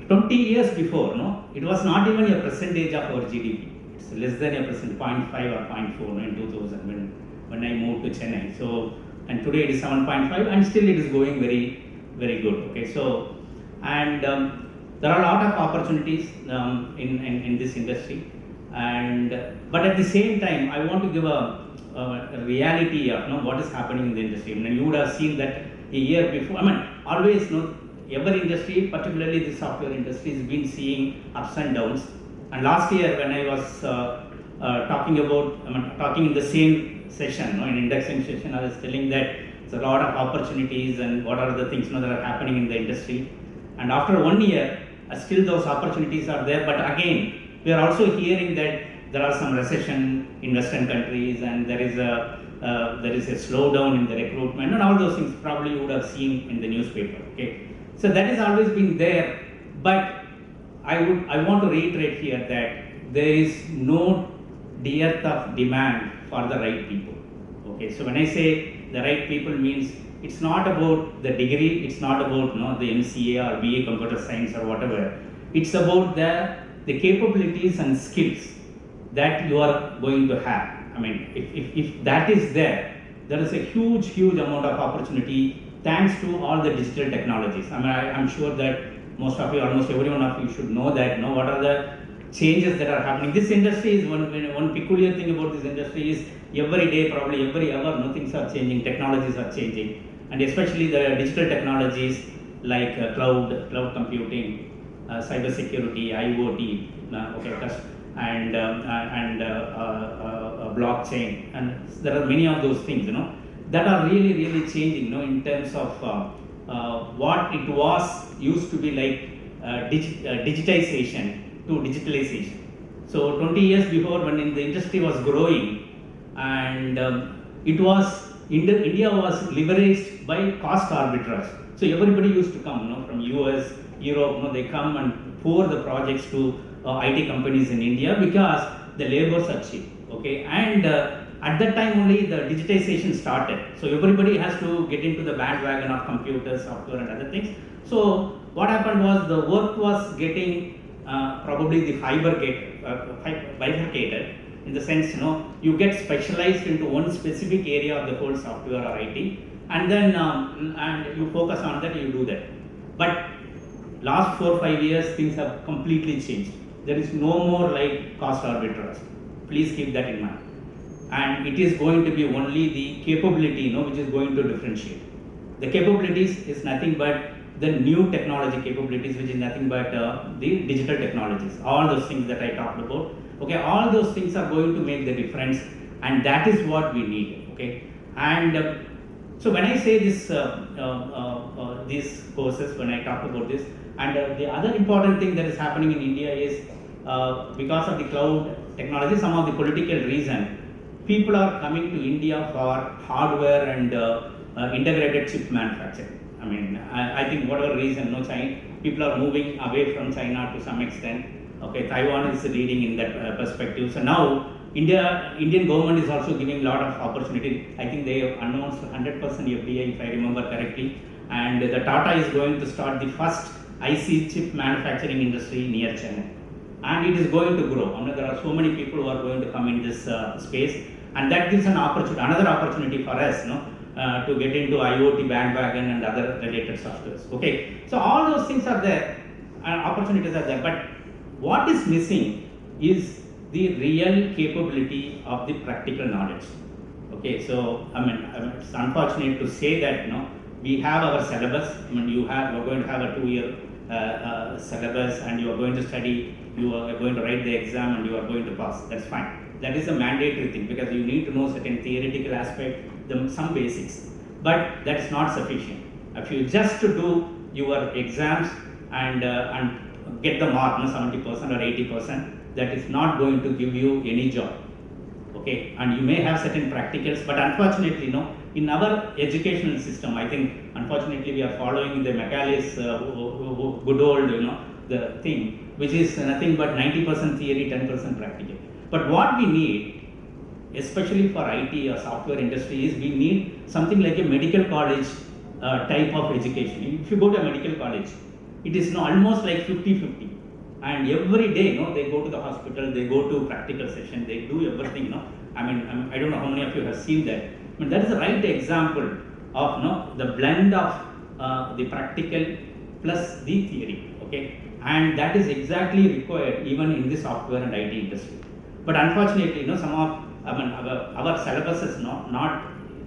20 years before, it was not even a percentage of our GDP. It's less than a percent, 0.5 or 0.4 in 2000 when I moved to Chennai. So, and today it is 7.5, and still it is going very, very good. Okay, so, and there are a lot of opportunities in this industry, but at the same time, I want to give a reality of what is happening in the industry. You would have seen that a year before. Always every industry, particularly the software industry, has been seeing ups and downs. And last year, when I was talking in the same session, in induction session, I was telling that there's a lot of opportunities and what are the things that are happening in the industry. And after 1 year, still those opportunities are there. But again, we are also hearing that there are some recession in Western countries, and there is a slowdown in the recruitment, and all those things probably you would have seen in the newspaper. Okay, so that has always been there. But I want to reiterate here that there is no dearth of demand for the right people. Okay, so when I say the right people means it's not about the degree, it's not about the MCA or BA computer science or whatever. It's about the capabilities and skills that you are going to have. I mean, if that is there is a huge amount of opportunity thanks to all the digital technologies. I mean, I'm sure that most of you, almost every one of you should know that, what are the changes that are happening. This industry is one peculiar thing about this industry is every day, probably every hour, things are changing, technologies are changing, and especially the digital technologies like cloud computing, cyber security, IoT, and blockchain, and there are many of those things, that are really changing, in terms of what it was used to be like digitization to digitalization. So 20 years before, when the industry was growing, and India was leveraged by cost arbitrage. So everybody used to come, from US, Europe, they come and pour the projects to IT companies in India because the labors are cheap. Okay, and at that time only the digitization started. So everybody has to get into the bandwagon of computers, software, and other things. So what happened was the work was getting probably the bifurcated, in the sense, you get specialized into one specific area of the whole software or IT, and then and you focus on that, you do that. But last 4 or 5 years, things have completely changed. There is no more like cost arbitrage. Please keep that in mind. And it is going to be only the capability, which is going to differentiate. The capabilities is nothing but the new technology capabilities, which is nothing but the digital technologies. All those things that I talked about. Okay, all those things are going to make the difference, and that is what we need. Okay, and so when I say this, these courses, when I talk about this, and the other important thing that is happening in India is because of the cloud technology, some of the political reason, people are coming to India for hardware and integrated chip manufacturing. I mean, I think whatever reason, people are moving away from China to some extent. Okay, Taiwan is leading in that perspective. So now Indian government is also giving a lot of opportunity. I think they have announced 100% FDI, if I remember correctly, and the Tata is going to start the first IC chip manufacturing industry near Chennai, and it is going to grow. I mean, there are so many people who are going to come in this space, and that gives another opportunity for us, to get into IoT bandwagon and other related softwares. Okay, so all those things are there, and opportunities are there, but what is missing is the real capability of the practical knowledge. Okay, so I mean it's unfortunate to say that we have our syllabus. I mean, you're going to have a 2-year syllabus, and you are going to study, you are going to write the exam, and you are going to pass. That's fine. That is a mandatory thing, because you need to know certain theoretical aspect, some basics. But that is not sufficient. If you just to do your exams and get the mark, 70% or 80%, that is not going to give you any job. Okay, and you may have certain practicals, but unfortunately, in our educational system, I think unfortunately we are following the Macaulay's good old, the thing, which is nothing but 90% theory, 10% practical. But what we need, especially for IT or software industry, is we need something like a medical college type of education. If you go to a medical college, it is almost like 50-50. And every day, they go to the hospital, they go to practical session, they do everything, I mean, I don't know how many of you have seen that. I mean, that is the right example of, the blend of the practical plus the theory, okay? And that is exactly required even in the software and IT industry. But unfortunately, some of, our syllabus is not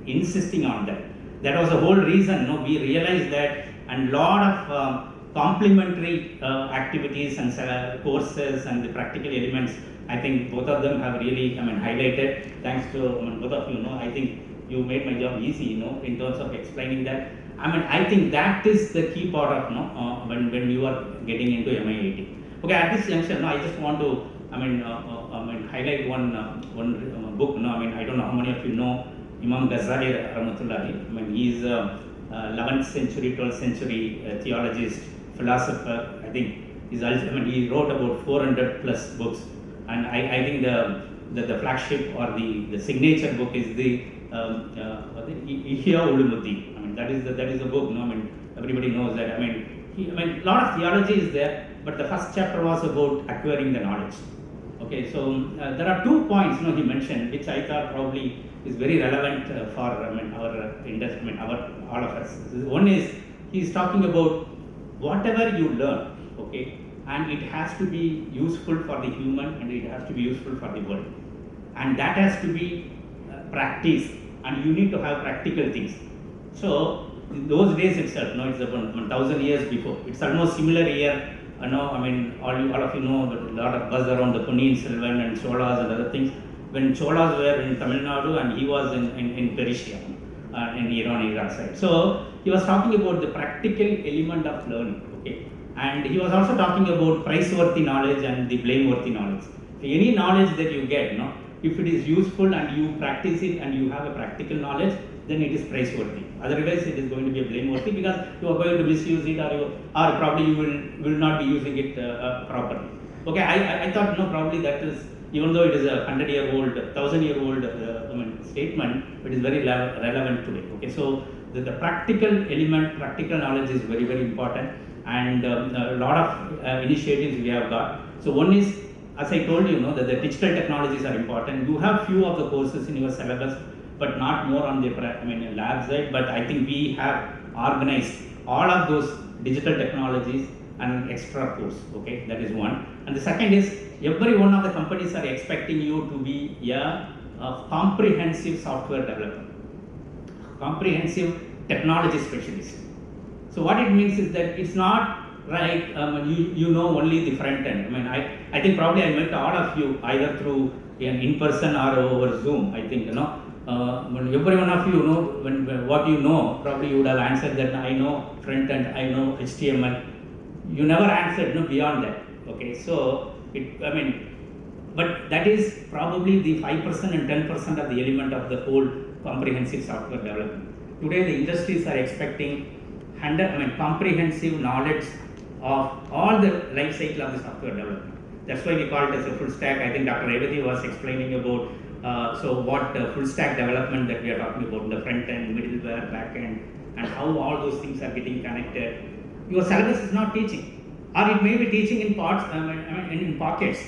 insisting on that. That was the whole reason, we realized that, and lot of complementary activities and courses and the practical elements I think both of them have really, highlighted. Thanks to both of you. I think you made my job easy, in terms of explaining that. I think that is the key part of, when you are getting into MIIT. Okay, at this junction, I just want to, highlight one book. I don't know how many of you know Imam Ghazali Rahmatullahi. He is a 11th century, 12th century theologist, philosopher. I think he wrote about 400 plus books, and I think the flagship or the signature book is the Ihya Ulumuddin. That is the book. Everybody knows that. A lot of theology is there, but the first chapter was about acquiring the knowledge. Okay, so there are 2 points he mentioned, which I thought probably is very relevant for our industry, all of us. One is he is talking about whatever you learn, okay, and it has to be useful for the human and it has to be useful for the world, and that has to be practiced, and you need to have practical things. So in those days itself, it's about 1,000 years before. It's almost similar here. All of you know a lot of buzz around the Ponniyin Selvan and Cholas and other things. When Cholas were in Tamil Nadu and he was in Persia, in Iraq side. So he was talking about the practical element of learning, okay, and he was also talking about praiseworthy knowledge and the blameworthy knowledge. So any knowledge that you get, if it is useful and you practice it and you have a practical knowledge, then it is praiseworthy. Otherwise, it is going to be a blameworthy because you are going to misuse it, or probably you will not be using it properly. Okay, I thought probably that is, even though it is a 100-year-old, 1,000-year-old statement, it is very relevant today. Okay, so the practical element, practical knowledge is very, very important, and a lot of initiatives we have got. So one is, as I told you, that the digital technologies are important. You have few of the courses in your syllabus, but not more on the lab side. But I think we have organized all of those digital technologies and an extra course. Okay, that is one. And the second is, every one of the companies are expecting you to be a comprehensive software developer, comprehensive technology specialist. So what it means is that it's not like you know only the front end. I think probably I met all of you either through in person or over Zoom. I think every one of you know when what you know, probably you would have answered that I know front end, I know HTML. You never answered beyond that. Okay, so but that is probably the 5% and 10% of the element of the whole comprehensive software development. Today the industries are expecting comprehensive knowledge of all the life cycle of the software development. That's why we call it as a full stack. I think Dr. Revati was explaining about what full stack development that we are talking about, the front end, middleware, back end, and how all those things are getting connected. Your syllabus is not teaching, or it may be teaching in parts, in pockets,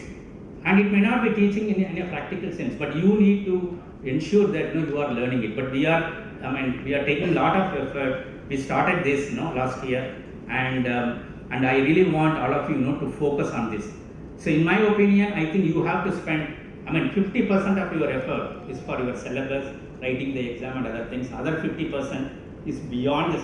and it may not be teaching in a practical sense. But you need to ensure that you are learning it. But we are taking a lot of effort. We started this last year, and I really want all of you to focus on this. So in my opinion, I think you have to spend 50% of your effort is for your syllabus, writing the exam and other things. Other 50% is beyond the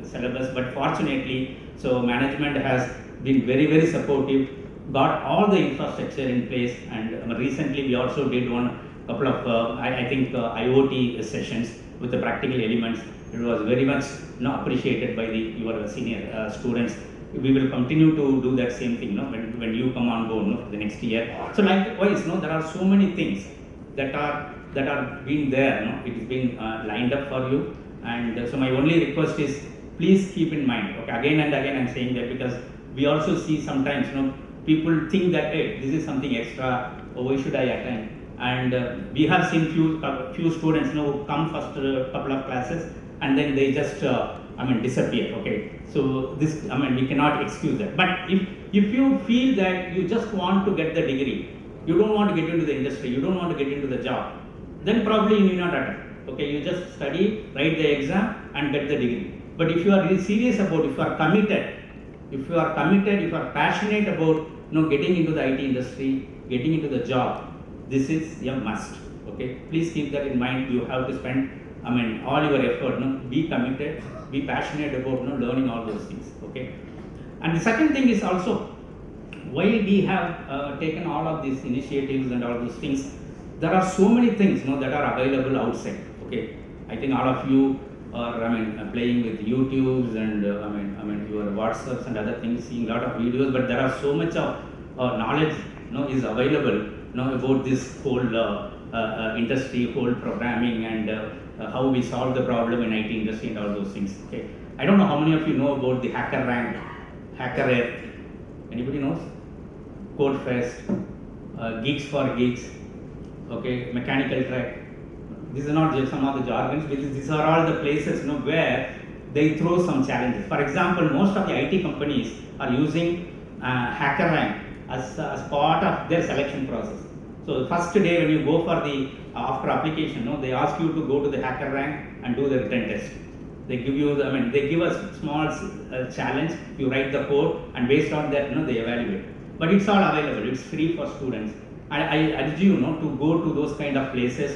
syllabus. But fortunately, so management has been very, very supportive, got all the infrastructure in place, and recently we also did couple of IoT sessions with the practical elements. It was very much appreciated by your senior students. We will continue to do that same thing when you come on board the next year. So likewise, there are so many things that are being there. It is being lined up for you, and so my only request is please keep in mind. Okay, again and again I'm saying that because we also see sometimes people think that hey, this is something extra. Why should I attend? And we have seen few students come first couple of classes and then they just disappear. Okay, so this we cannot excuse that. But if you feel that you just want to get the degree, you don't want to get into the industry, you don't want to get into the job, then probably you need not attend. Okay, you just study, write the exam and get the degree. But if you are really serious about, if you are committed, if you are passionate about getting into the IT industry, getting into the job, this is a must. Okay, please keep that in mind. You have to spend all your effort. Be committed, be passionate about learning all those things. Okay, and the second thing is also why we have taken all of these initiatives and all those things. There are so many things, that are available outside. Okay, I think all of you are, playing with YouTubes and your WhatsApps and other things, seeing a lot of videos. But there are so much of knowledge, is available, about this whole industry, whole programming, and how we solve the problem in IT industry and all those things. Okay, I don't know how many of you know about the Hacker Rank, Hacker Earth. Anybody knows? Code Fest, Geeks for Geeks, okay, Mechanical Track. These are not just some of the jargons, because these are all the places, where they throw some challenges. For example, most of the IT companies are using Hacker Rank as part of their selection process. So the first day when you go for the after application, they ask you to go to the Hacker Rank and do the written test. They give you, they give us small challenge. You write the code, and based on that, they evaluate. But it's all available. It's free for students. I urge you, to go to those kind of places.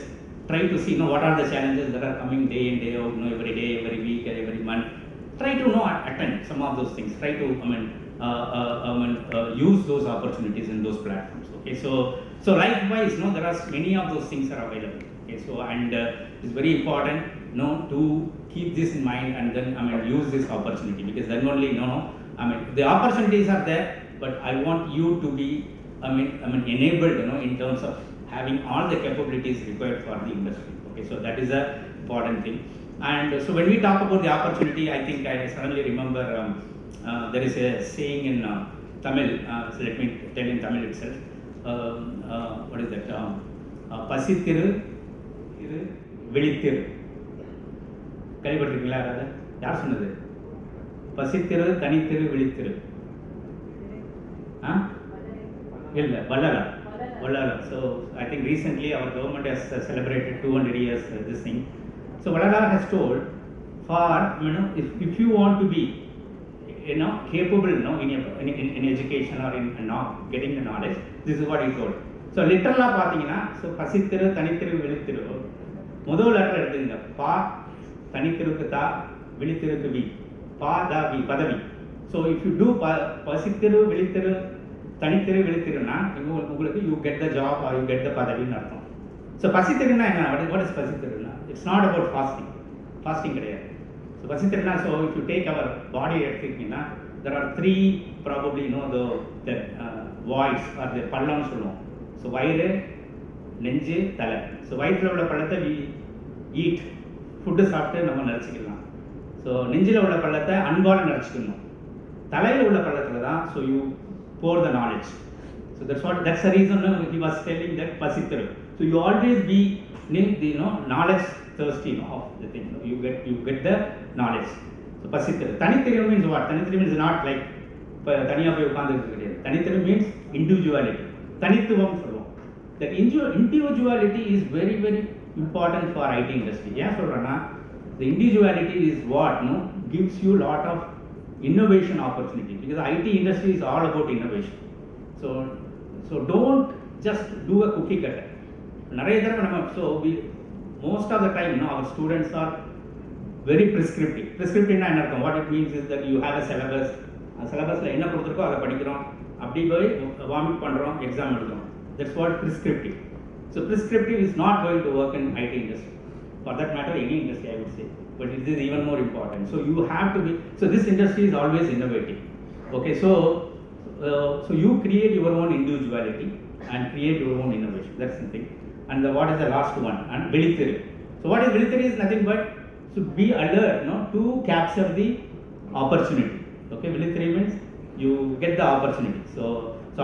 Try to see, what are the challenges that are coming day in, day out, every day, every week, every month. Try to, attend some of those things. Try to, use those opportunities in those platforms. Okay, so likewise, there are many of those things are available. Okay, so and it's very important, to keep this in mind, and then use this opportunity, because then only, the opportunities are there, but I want you to be, enabled, in terms of having all the capabilities required for the industry. Okay, so that is a important thing. And so when we talk about the opportunity, I think I suddenly remember there is a saying in Tamil. So let me tell in Tamil itself. What is that? Pasithiru, Vilithiru. கேள்விப்பட்டிருக்கீங்களா? யார் சொன்னது? பசித்திரு, தனித்திரு, விழித்திரு. இல்லை, Vallala. So I think recently our government has celebrated 200 years this thing. So Vallala has told, for if you want to be capable in education or in getting the knowledge, this is what he told. So literally பார்த்தீங்கன்னா, so பசித்திரு, தனித்திரு, விழித்திரு. முதல் letter எடுத்துங்க. பா, தனித்திருக்கு தா, விழித்திருக்கு we. பா, தா, we, பதவி. So if you do பசித்திரு, விழித்திரு, தனித்திரு, விழித்திருன்னா உங்களுக்கு you get the job or you get the பதவின்னு அர்த்தம். So பசித்திருன்னா என்ன? What is பசித்திருன்னா? It's not about fasting கிடையாது. So பசித்திருன்னா, so if you take our body எடுத்துக்கிட்டீங்கன்னா, there are three probably the voids or the பள்ளம்னு சொல்லுவோம். So வயிறு, நெஞ்சு, தலை. So வயிற்றில் உள்ள பள்ளத்தை we eat, ஃபுட்டு சாப்பிட்டு நம்ம நிறச்சிக்கலாம். ஸோ நெஞ்சில் உள்ள பள்ளத்தை அன்பால் நிறச்சிக்கணும். தலையில் உள்ள பள்ளத்தில் தான் so you pour the knowledge. So that's the reason he was telling that pasithiru. So you always be knowledge thirsty of the thing. You get the knowledge. So pasithiru. Tanithiru means what? Tanithiru means not like தனியா போய் உட்கார்ந்துட்டு கிடையாது. Tanithiru means individuality. தனித்துவம் சொல்லுவோம். That individuality is very very important for IT industry. ஏன் சொல்றேன்னா, the individuality is what gives you lot of innovation opportunity, because IT industry is all about innovation. So don't just do a cookie cutter. நிறைய தடவை நம்ம most of the time our students are very prescriptive. Prescriptive என்ன அர்த்தம்? What it means is that you have a syllabus. syllabusல என்ன கொடுத்திருக்கோ அதை படிக்கிறோம், அப்படி போய் வாமிட் பண்றோம், எக்ஸாம் எழுதுறோம். That's what prescriptive. So prescriptive is not going to work in IT industry. For that matter, any industry I would say. But it is even more important. So you have to be. So this industry is always innovating. Okay, so you create your own individuality and create your own innovation. That's the thing. And what is the last one? And Vilithiru. So what is Vilithiru is nothing but to be alert, to capture the opportunity. Okay, Vilithiru means you get the opportunity. So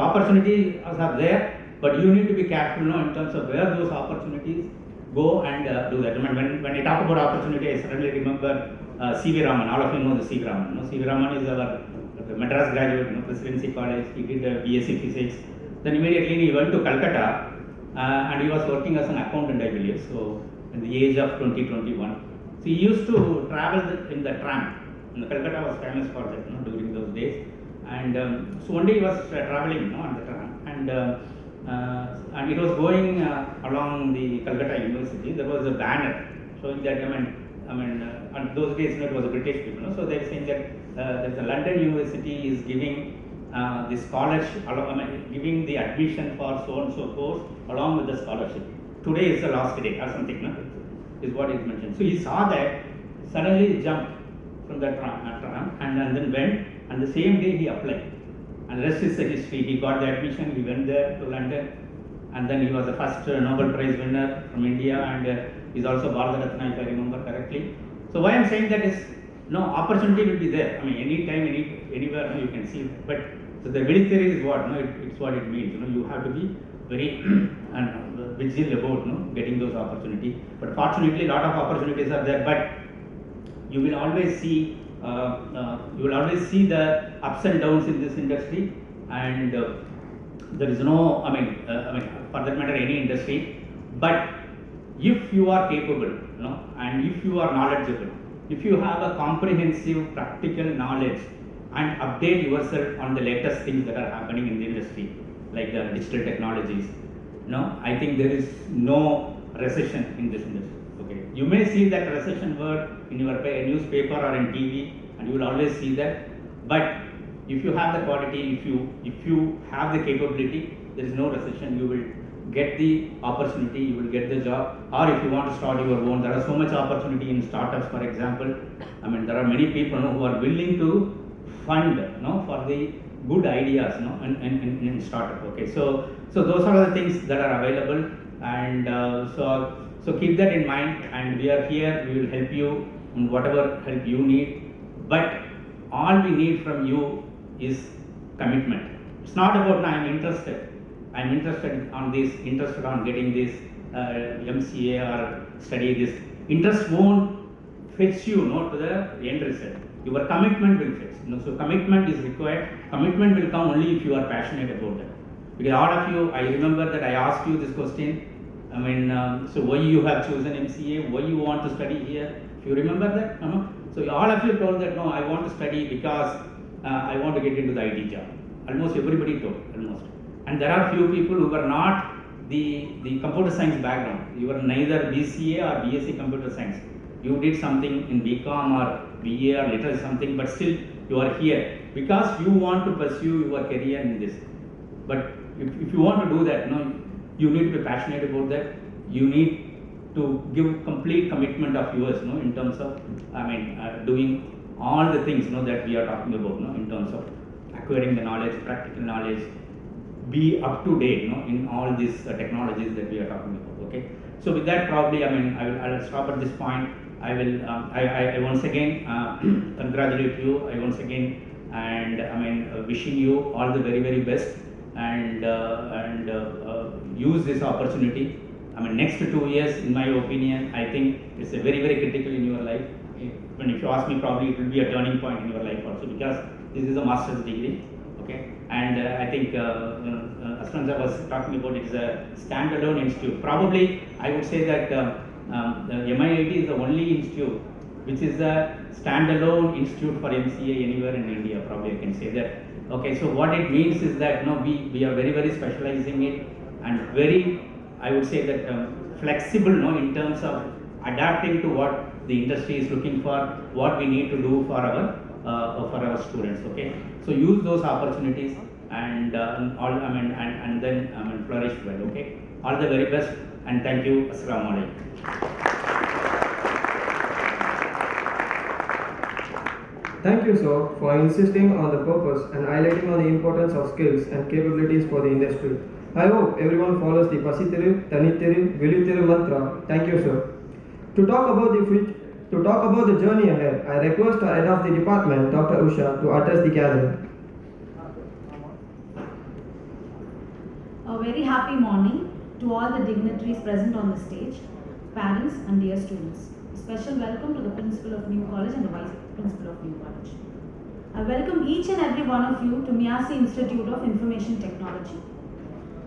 opportunities are there, but you need to be careful, in terms of where those opportunities go and do that. When I talk about opportunity, I suddenly remember C.V. Raman. All of you know the C.V. Raman. C.V. Raman is our Madras graduate, Presidency College. He did BSc Physics. Then immediately he went to Calcutta and he was working as an accountant, I believe. So in the age of 20-21. So he used to travel in the tram. And Calcutta was famous for that during those days. And so one day he was traveling on the tram, and it was going along the Calcutta University. There was a banner showing that, and those days it was a British people. So they were saying that there's a London University is giving the scholarship, giving the admission for so and so course along with the scholarship. Today is the last day or something, no? Is what is mentioned. So he saw that, suddenly he jumped from that tram and then went, and the same day he applied. And the rest is the history. He got the admission, he went there to London, and then he was the first Nobel Prize winner from India, and he's also Bharat Ratna, if I remember correctly. So why I'm saying that is, no, opportunity will be there. I mean, anytime, anywhere, you can see that. But so the very theory is what, it's what it means. You have to be very vigilant about getting those opportunities. But fortunately, a lot of opportunities are there. But you will always see the ups and downs in this industry, and there is no, for that matter, any industry. But if you are capable, and if you are knowledgeable, if you have a comprehensive practical knowledge and update yourself on the latest things that are happening in the industry, like the digital technologies, I think there is no recession in this industry. Okay, you may see that recession word in your newspaper or in TV, and you will always see that. But if you have the quality, if you have the capability, there is no recession. You will get the opportunity, you will get the job. Or if you want to start your own, there are so much opportunity in startups, for example. There are many people who are willing to fund for the good ideas in startup. Okay, so those are the things that are available, and so keep that in mind, and we are here. We will help you in whatever help you need, but all we need from you is commitment. It's not about I'm interested on this, interested on getting this MCA or study this. Interest won't fetch you to the end result. Your commitment will fetch. So commitment is required. Commitment will come only if you are passionate about that. Because all of you, I remember that I asked you this question. So why you have chosen MCA? Why you want to study here? If you remember that, so all of you told that no, I want to study because I want to get into the IT job. Almost everybody told, almost. And there are few people who were not the computer science background. You were neither BCA or BSc computer science. You did something in BCom or BA or literature something, but still you are here because you want to pursue your career in this. But if you want to do that, you need to be passionate about that. You need to give complete commitment of yours, in terms of, doing all the things, that we are talking about, in terms of acquiring the knowledge, practical knowledge, be up to date, in all these technologies that we are talking about. Okay. So with that, probably, I will stop at this point. I will, I once again congratulate you. I once again, and wishing you all the very, very best, and use this opportunity. Next 2 years, in my opinion, I think it's a very, very critical in your life. If you ask me, probably it will be a turning point in your life also, because this is a master's degree. Okay, and I think as Franza was talking about, it is a standalone institute. Probably I would say that MIIT is the only institute which is a standalone institute for MCA anywhere in India. Probably I can say that. Okay, so what it means is that we are very, very specializing it, and very, I would say that flexible, in terms of adapting to what the industry is looking for, what we need to do for our students. Okay, so use those opportunities, and and then flourish well. Okay, all the very best, and thank you. Assalamu alaikum. Thank you, sir, for insisting on the purpose and highlighting on the importance of skills and capabilities for the industry. I hope everyone follows the Pasithiru, Tanithiru, Vilithiru mantra. Thank you, sir. To talk about the journey ahead, I request our head of the department, Dr. Usha, to address the gathering. A very happy morning to all the dignitaries present on the stage, parents and dear students. A special welcome to the Principal of New College and the Vice Principal of New College. I welcome each and every one of you to MEASI Institute of Information Technology.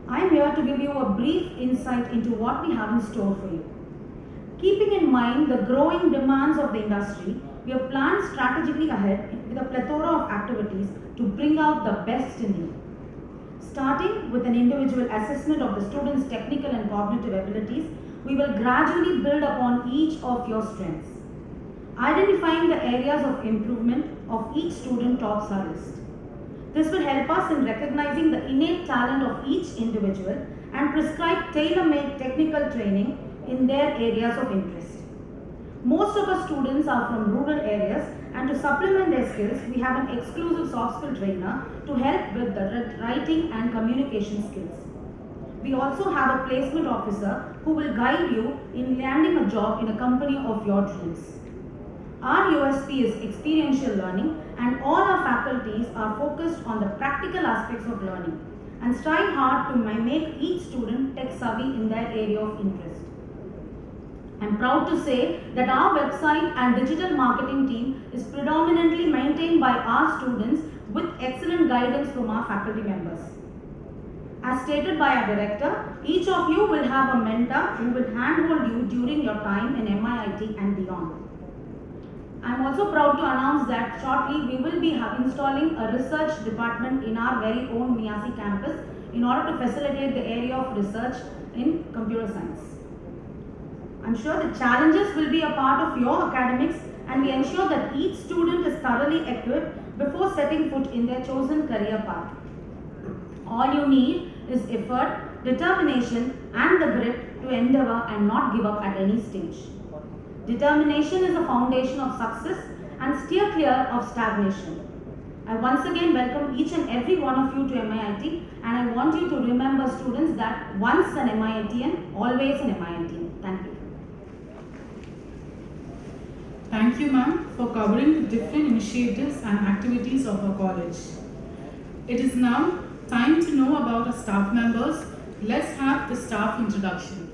I am here to give you a brief insight into what we have in store for you. Keeping in mind the growing demands of the industry, we have planned strategically ahead with a plethora of activities to bring out the best in you. Starting with an individual assessment of the students' technical and cognitive abilities, we will gradually build upon each of your strengths. Identifying the areas of improvement of each student tops our list. This will help us in recognizing the innate talent of each individual and prescribe tailor-made technical training in their areas of interest. Most of our students are from rural areas, and to supplement their skills, we have an exclusive soft skill trainer to help with the writing and communication skills. We also have a placement officer who will guide you in landing a job in a company of your dreams. Our USP is experiential learning, and all our faculties are focused on the practical aspects of learning and strive hard to make each student tech savvy in their area of interest. I'm proud to say that our website and digital marketing team is predominantly maintained by our students with excellent guidance from our faculty members. As stated by our director, each of you will have a mentor who will handhold you during your time in MIIT and beyond. I'm also proud to announce that shortly we will be installing a research department in our very own MEASI campus in order to facilitate the area of research in computer science. I'm sure the challenges will be a part of your academics, and we ensure that each student is thoroughly equipped before setting foot in their chosen career path. All you need is effort, determination, and the grit to endeavor and not give up at any stage. Determination is the foundation of success, and steer clear of stagnation. I once again welcome each and every one of you to MIIT, and I want you to remember, students, that once an MIITian, always an MIITian. Thank you. Thank you, ma'am, for covering the different initiatives and activities of our college. It is now time to know about our staff members. Let's have the staff introduction.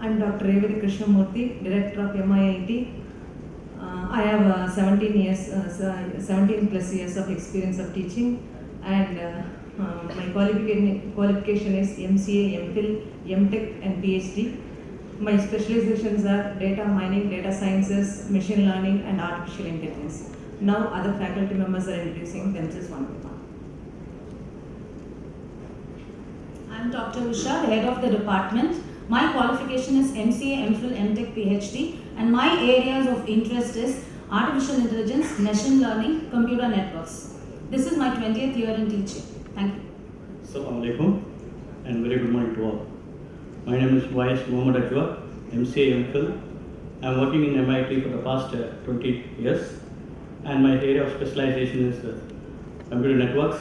I'm Dr. Revati Krishnamurthy, Director of MIIT. I have 17 plus years of experience of teaching, and my qualification is MCA, MPhil, MTech and PhD. My specializations are data mining, data sciences, machine learning and artificial intelligence. Now other faculty members are introducing themselves one by one. I'm Dr. Usha, the head of the department. My qualification is MCA, MPhil, MTech, PhD, and my areas of interest is artificial intelligence, machine learning, computer networks. This is my 20th year in teaching. Thank you. Assalamu alaikum and very good morning to all. My name is Wais Muhammad Ajwa, MCA, MPhil. I am working in MIT for the past 20 years, and my area of specialization is computer networks,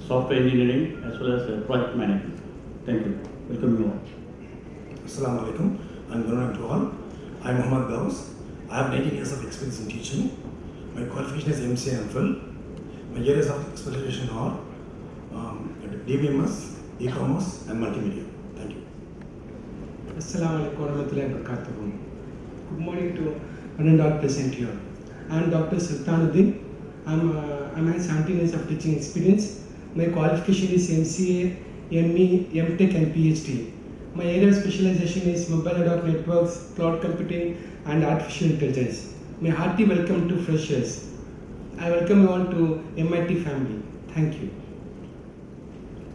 software engineering as well as project management. Thank you. Welcome you all. Assalamu alaikum and good morning to all. I am Muhammad Gauss. I have 19 years of experience in teaching. My qualification is MCA and MPhil. My areas of specialization are DBMS, e-commerce and multimedia. Thank you. Assalamu alaikum warahmatullahi wabarakatuh. Good morning to one and all present here. I am Dr. Sultanuddin. I have 17 years of teaching experience. My qualification is MCA, ME, MTech and PhD. My area of specialization is mobile networks, cloud computing and artificial intelligence. My hearty welcome to freshers. I welcome you all to MIT family. Thank you.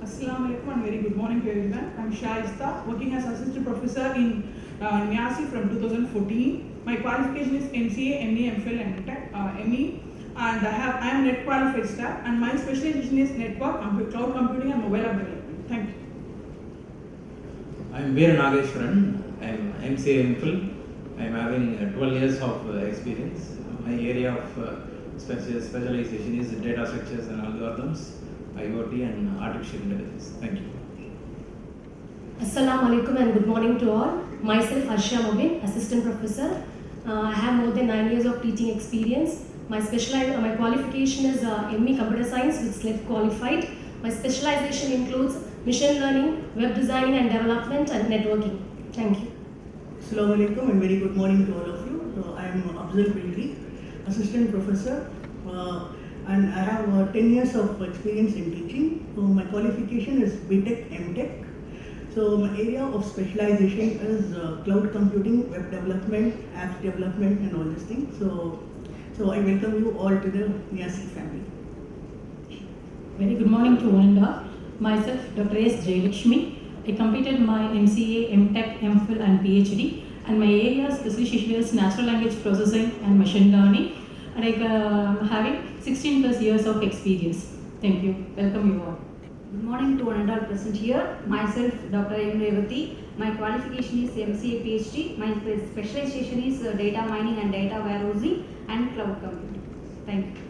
Assalamu alaikum and very good morning to everyone. I am Shaista, working as assistant professor in MEASI from 2014. My qualification is MCA, ME, MPhil and ME, and I am net qualified staff, and my specialization is network, cloud computing and mobile app development. Thank you. I am Veer Nageshwaran. I am MCA MPhil. I am having 12 years of experience. My area of specialization is data structures and algorithms, IoT and artificial intelligence. Thank you. Assalamu alaikum and good morning to all. Myself Arsha Mobin, assistant professor. I have more than 9 years of teaching experience. My qualification is ME computer science with SLET qualified. My specialization includes machine learning, web design and development and networking. Thank you. Assalamu alaikum and very good morning to all of you. I am Abdul Bilri, assistant professor, and I have 10 years of experience in teaching. So my qualification is BTech, MTech. So my area of specialization is cloud computing, web development, app development and all these things. So I welcome you all to the MEASI family. Very good morning to one and all. Myself, Dr. S. Jayalakshmi. I completed my MCA, MTech, MPhil and PhD and my area specialization is natural language processing and machine learning, and I'm having 16 plus years of experience. Thank you. Welcome you all. Good morning to one and all present here. Myself, Dr. M. Revati. My qualification is MCA PhD. My specialization is data mining and data warehousing and cloud computing. Thank you.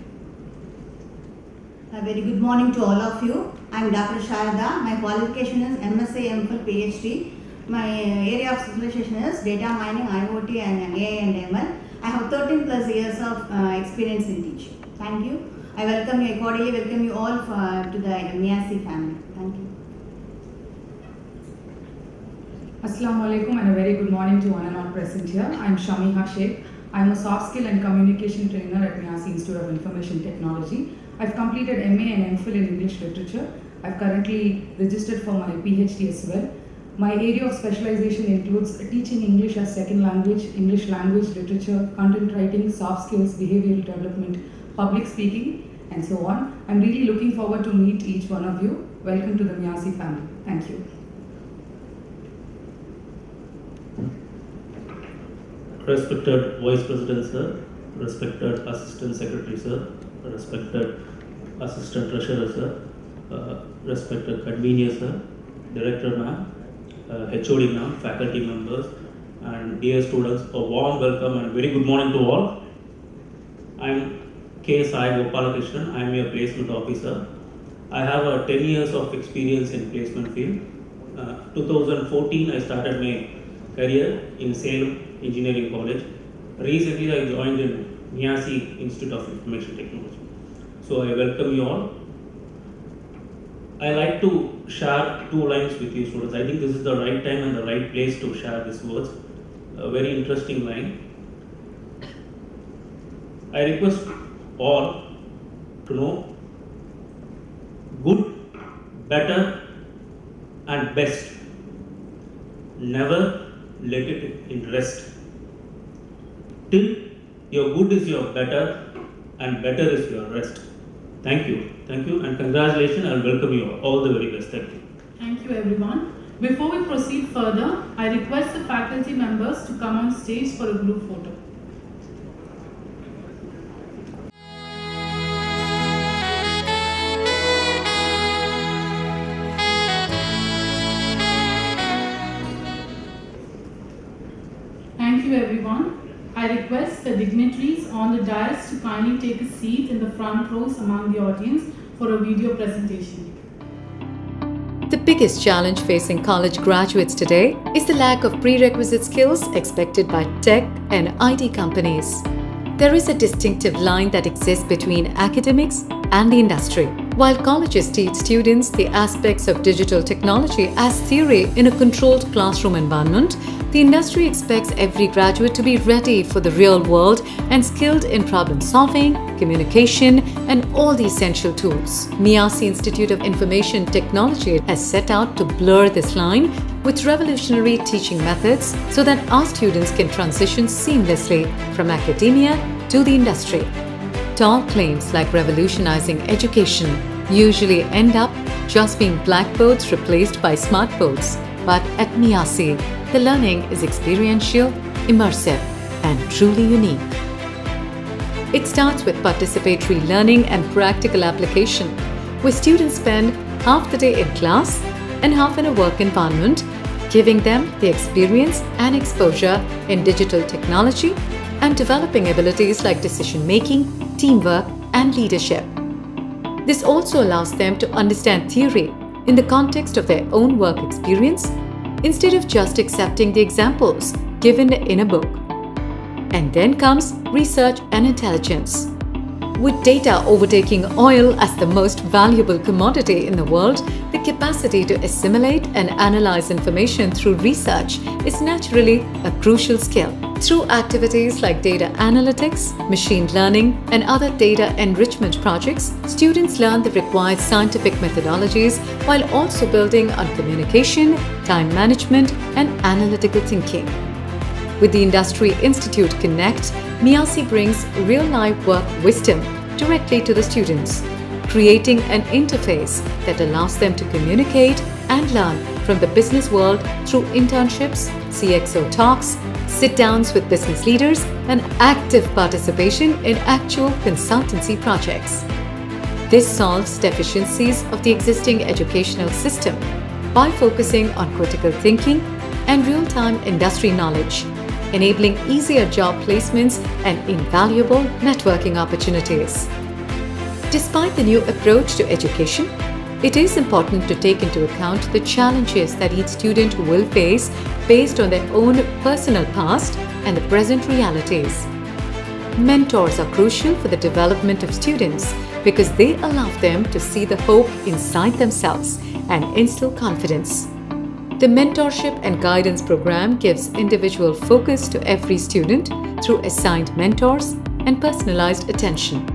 A very good morning to all of you. I am Dr. Sharda. My qualification is MSc MPhil PhD. My area of specialization is data mining, IoT and AI and ML. I have 13 plus years of experience in teaching. Thank you. I welcome you, I cordially welcome you all to the MEASI family. Thank you. Assalamu alaikum and a very good morning to one and all present here. I am Shamiha Sheikh. I am a soft skill and communication trainer at MEASI Institute of Information Technology. I've completed MA and MPhil in English literature. I've currently registered for my PhD as well. My area of specialization includes teaching English as second language, English language, literature, content writing, soft skills, behavioral development, public speaking, and so on. I'm really looking forward to meet each one of you. Welcome to the MEASI family. Thank you. Respected Vice President Sir, respected Assistant Secretary Sir, respected Assistant Treasurer Sir, respected Convener Sir, Director Ma'am, HOD Ma'am, faculty members, and dear students, a warm welcome and very good morning to all. I am K. Sai Gopalakrishnan. I am your placement officer. I have 10 years of experience in placement field. 2014 I started my career in Salem Engineering College. Recently I joined in MEASI Institute of Information Technology. So I welcome you all. I like to share 2 lines with you students. I think this is the right time and the right place to share these words. A very interesting line. I request all to know good, better and best. Never let it in rest. Till your good is your better and better is your rest. Thank you and congratulations and welcome you all the very best. Thank you. Thank you everyone. Before we proceed further, I request the faculty members to come on stage for a group photo. Thank you everyone. I request the dignitaries on the dais to kindly take a seat in the front rows among the audience for a video presentation. The biggest challenge facing college graduates today is the lack of prerequisite skills expected by tech and IT companies. There is a distinctive line that exists between academics and the industry. While colleges teach students the aspects of digital technology as theory in a controlled classroom environment, the industry expects every graduate to be ready for the real world and skilled in problem solving, communication, and all the essential tools. MEASI Institute of Information Technology has set out to blur this line with revolutionary teaching methods so that our students can transition seamlessly from academia to the industry. Tall claims like revolutionizing education usually end up just being blackboards replaced by smartboards. But at MEASI, the learning is experiential, immersive, and truly unique. It starts with participatory learning and practical application, where students spend half the day in class and half in a work environment, giving them the experience and exposure in digital technology and developing abilities like decision-making, teamwork, and leadership. This also allows them to understand theory in the context of their own work experience instead of just accepting the examples given in a book. And then comes research and intelligence. With data overtaking oil as the most valuable commodity in the world, the capacity to assimilate and analyze information through research is naturally a crucial skill. Through activities like data analytics, machine learning, and other data enrichment projects, students learn the required scientific methodologies while also building on communication, time management, and analytical thinking. With the Industry Institute Connect, MEASI brings real-life work wisdom directly to the students, creating an interface that allows them to communicate and learn from the business world through internships, CXO talks, sit-downs with business leaders, and active participation in actual consultancy projects. This solves deficiencies of the existing educational system by focusing on critical thinking and real-time industry knowledge, enabling easier job placements and invaluable networking opportunities. Despite the new approach to education, it is important to take into account the challenges that each student will face based on their own personal past and the present realities. Mentors are crucial for the development of students because they allow them to see the hope inside themselves and instill confidence. The Mentorship and Guidance program gives individual focus to every student through assigned mentors and personalized attention.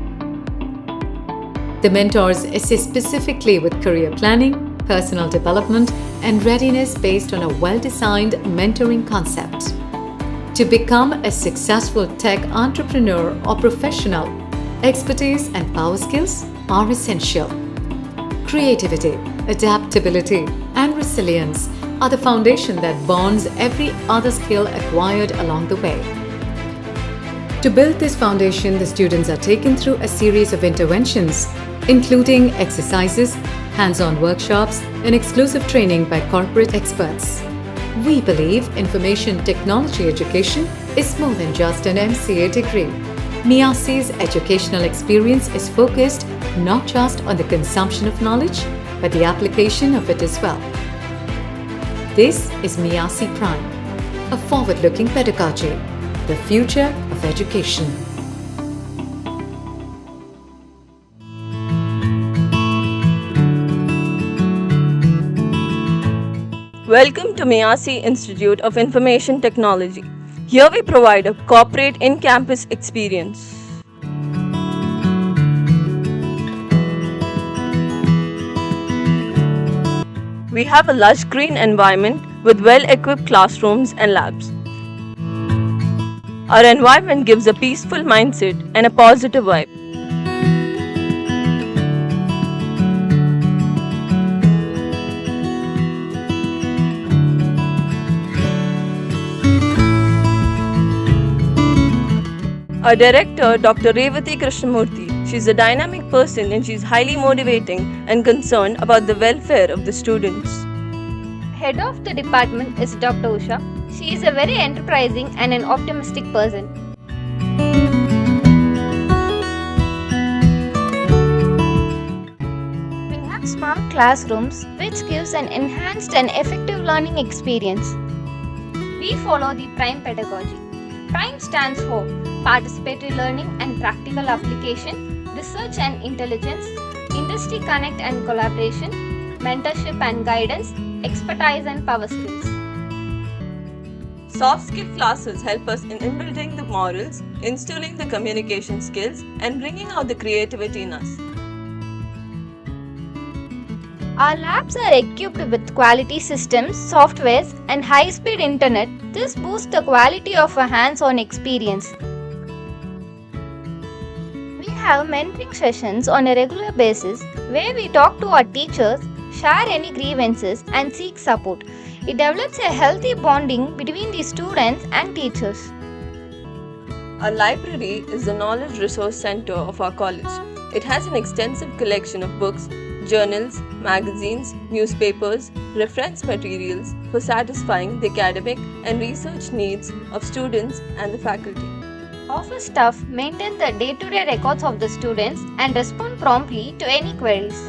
The mentors assist specifically with career planning, personal development, and readiness based on a well-designed mentoring concept. To become a successful tech entrepreneur or professional, expertise and power skills are essential. Creativity, adaptability, and resilience are the foundation that bonds every other skill acquired along the way. To build this foundation, the students are taken through a series of interventions, including exercises, hands-on workshops, and exclusive training by corporate experts. We believe information technology education is more than just an MCA degree. MEASI's educational experience is focused not just on the consumption of knowledge, but the application of it as well. This is MEASI Prime, a forward-looking pedagogy, the future of education. Welcome to MEASI Institute of Information Technology. Here we provide a corporate in-campus experience. We have a lush green environment with well-equipped classrooms and labs. Our environment gives a peaceful mindset and a positive vibe. Our director, Dr. Revati Krishnamurthy, she's a dynamic person and she's highly motivating and concerned about the welfare of the students. Head of the department is Dr. Usha. She is a very enterprising and an optimistic person. We have smart classrooms which gives an enhanced and effective learning experience. We follow the PRIME pedagogy. PRIME stands for Participatory Learning and Practical Application, Research and Intelligence, Industry Connect and Collaboration, Mentorship and Guidance, Expertise and Power Skills. Soft skill classes help us in inbuilding the morals, instilling the communication skills, and bringing out the creativity in us. Our labs are equipped with quality systems, softwares, and high-speed internet. This boosts the quality of a hands-on experience. We have mentoring sessions on a regular basis where we talk to our teachers, share any grievances, and seek support. It develops a healthy bonding between the students and teachers. Our library is the knowledge resource center of our college. It has an extensive collection of books, journals, magazines, newspapers, reference materials for satisfying the academic and research needs of students and the faculty. Office staff maintain the day-to-day records of the students and respond promptly to any queries.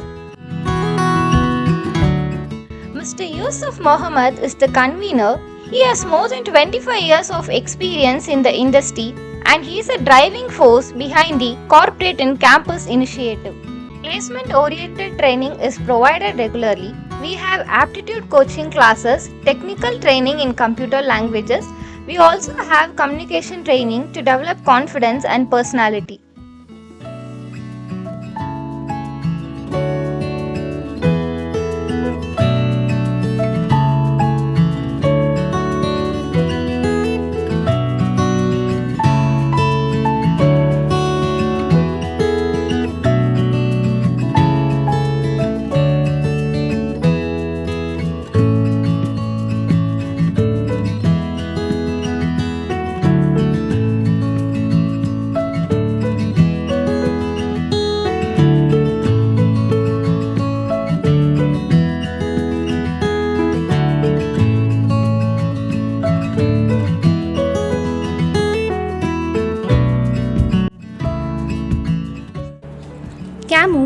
Mr. Yusuf Mohammed is the convener. He has more than 25 years of experience in the industry and he is a driving force behind the Corporate and Campus initiative. Placement-oriented training is provided regularly. We have aptitude coaching classes, technical training in computer languages. We also have communication training to develop confidence and personality.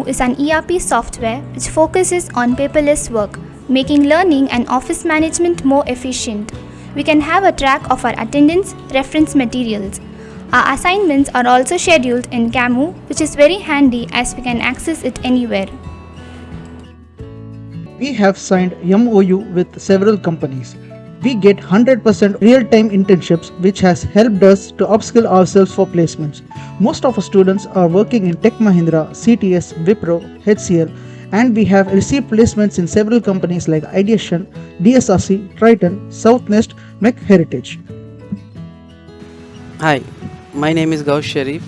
is an ERP software which focuses on paperless work, making learning and office management more efficient. We can have a track of our attendance, reference materials. Our assignments are also scheduled in CAMU, which is very handy as we can access it anywhere. We have signed MOU with several companies. We get 100% real-time internships, which has helped us to upskill ourselves for placements. Most of our students are working in Tech Mahindra, CTS, Wipro, HCL, and we have received placements in several companies like Ideation, DSRC, Triton, Southnest, Mech Heritage. Hi, my name is Gaush Sharif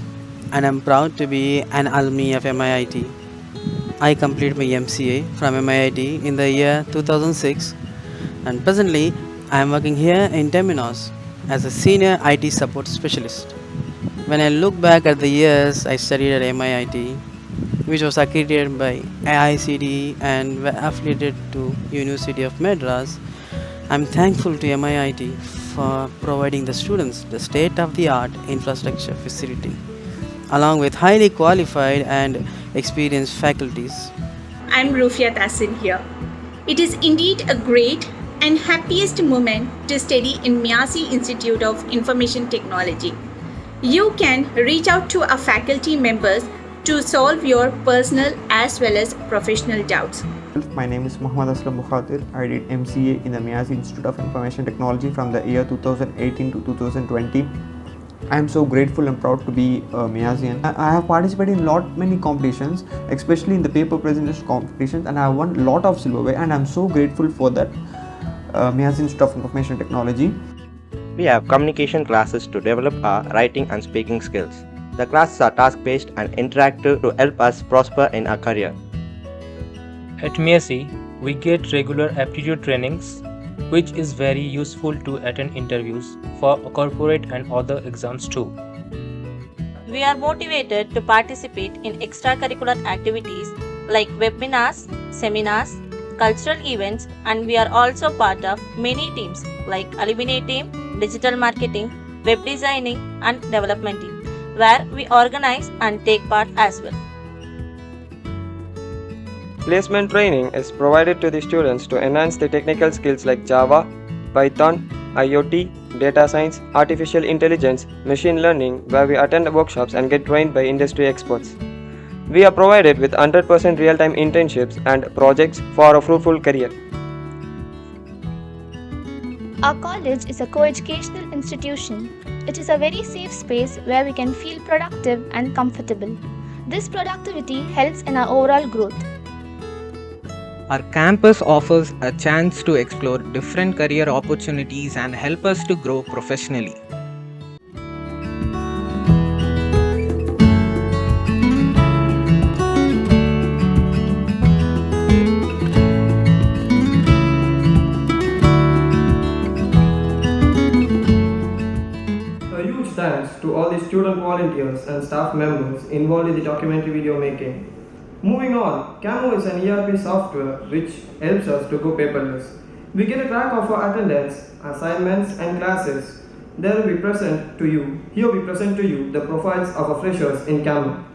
and I'm proud to be an alumni of MIIT. I completed my MCA from MIIT in the year 2006 and presently I am working here in Temenos as a senior IT support specialist. When I look back at the years I studied at MIIT, which was accredited by AICTE and affiliated to University of Madras, I'm thankful to MIIT for providing the students the state-of-the-art infrastructure facility, along with highly qualified and experienced faculties. I'm Rufia Tassin here. It is indeed a great and happiest moment to study in MEASI Institute of Information Technology. You can reach out to our faculty members to solve your personal as well as professional doubts. My name is Muhammad Aslam Mukhatir. I did MCA in the MEASI Institute of Information Technology from the year 2018 to 2020. I am so grateful and proud to be a MEASian. I have participated in many competitions, especially in the paper presentation competitions, and I have won a lot of silverware, and I am so grateful for that MEASI Institute of Information Technology. We have communication classes to develop our writing and speaking skills. The classes are task-based and interactive to help us prosper in our career. At MEASI, we get regular aptitude trainings, which is very useful to attend interviews for corporate and other exams too. We are motivated to participate in extracurricular activities like webinars, seminars, cultural events, and we are also part of many teams like alumni team, digital marketing, web designing, and development team, where we organize and take part as well. Placement training is provided to the students to enhance the technical skills like Java, Python, IoT, data science, artificial intelligence, machine learning, where we attend workshops and get trained by industry experts. We are provided with 100% real-time internships and projects for a fruitful career. Our college is a co-educational institution. It is a very safe space where we can feel productive and comfortable. This productivity helps in our overall growth. Our campus offers a chance to explore different career opportunities and help us to grow professionally. A huge thanks to all the student volunteers and staff members involved in the documentary video making. Moving on, CAMU is an ERP software which helps us to go paperless. We get a track of our attendance, assignments and classes. Here we present to you the profiles of our freshers in CAMU.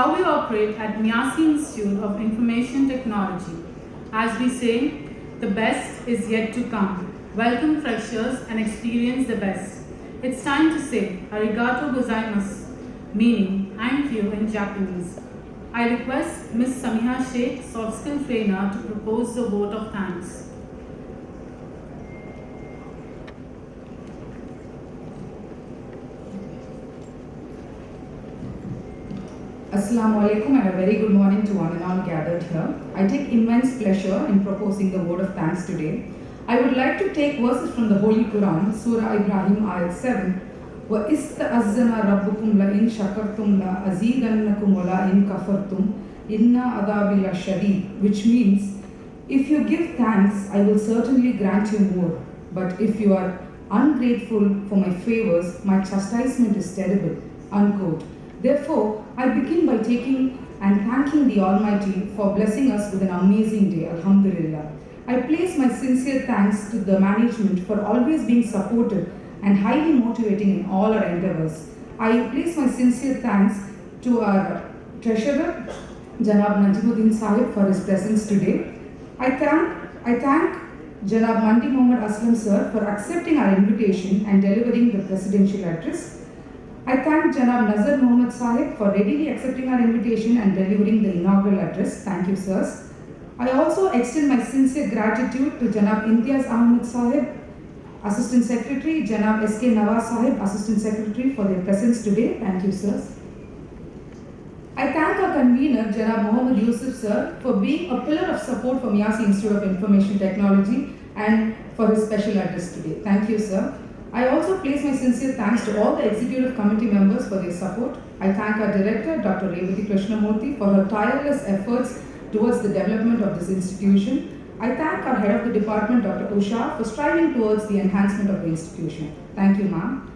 how we operate at MEASI Institute of Information Technology. As we say, the best is yet to come. Welcome freshers and experience the best. It's time to say arigato gozaimasu, meaning thank you in Japanese. I request Ms. Samiha Sheikh, soft skill trainer, to propose the vote of thanks. Assalamu alaikum and a very good morning to one and all gathered here. I take immense pleasure in proposing the vote of thanks today. I would like to take verses from the Holy Quran, Surah Ibrahim, Ayat 7. وَإِسْتَأَذَّنَ رَبُّكُمْ لَإِنْ شَكَرْتُمْ لَأَزِيدَنَّكُمْ وَلَإِنْ كَفَرْتُمْ إِنَّ عَذَابِي لَشَدِيدٌ, which means, if you give thanks, I will certainly grant you more. But if you are ungrateful for my favors, my chastisement is terrible. Unquote. Therefore, I begin by taking and thanking the Almighty for blessing us with an amazing day. Alhamdulillah. I place my sincere thanks to the management for always being supportive and highly motivating in all our endeavors. I place my sincere thanks to our treasurer, Janab Najimuddin Sahib, for his presence today. I thank Janab Mandi Muhammad Aslam sir for accepting our invitation and delivering the presidential address. I thank Janab Nazar Muhammad Sahib for readily accepting our invitation and delivering the inaugural address. Thank you, sirs. I also extend my sincere gratitude to Janab Imtiaz Ahmed Sahib, Assistant Secretary, Janab S.K. Nawaz Sahib, Assistant Secretary, for their presence today. Thank you, sirs. I thank our convener, Janab Mohammad Yusuf sir, for being a pillar of support for MEASI Institute of Information Technology and for his special address today. Thank you, sir. I also place my sincere thanks to all the executive committee members for their support. I thank our director, Dr. Revati Krishnamurthy, for her tireless efforts towards the development of this institution. I thank our head of the department, Dr. Usha, for striving towards the enhancement of the institution. Thank you, ma'am.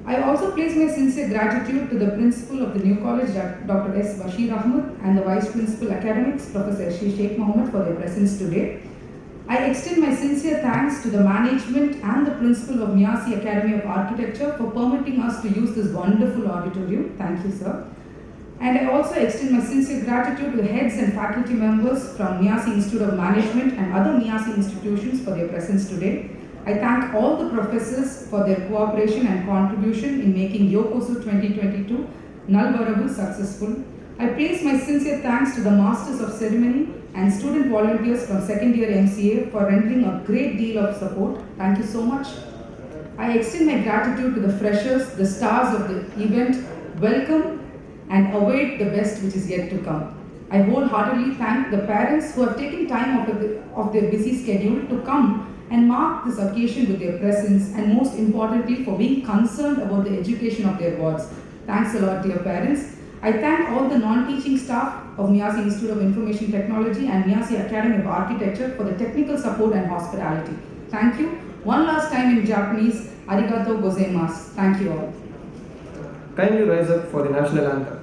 I also place my sincere gratitude to the principal of the new college, Dr. S. Bashir Ahmed, and the vice principal academics, Professor Sheikh Mohammed, for their presence today. I extend my sincere thanks to the management and the principal of MEASI Academy of Architecture for permitting us to use this wonderful auditorium. Thank you, sir. And I also extend my sincere gratitude to the heads and faculty members from MEASI Institute of Management and other MEASI institutions for their presence today. I thank all the professors for their cooperation and contribution in making Yokoso 2022 Nalvaravu successful. I place my sincere thanks to the Masters of Ceremony and student volunteers from second year MCA for rendering a great deal of support. Thank you so much. I extend my gratitude to the freshers, the stars of the event. Welcome and await the best which is yet to come. I wholeheartedly thank the parents who have taken time out of their busy schedule to come and mark this occasion with their presence, and most importantly for being concerned about the education of their wards. Thanks a lot, dear parents. I thank all the non-teaching staff of MEASI Institute of Information Technology and MEASI Academy of Architecture for the technical support and hospitality. Thank you. One last time in Japanese, arigato gozaimasu. Thank you all. Kindly rise up for the national anthem.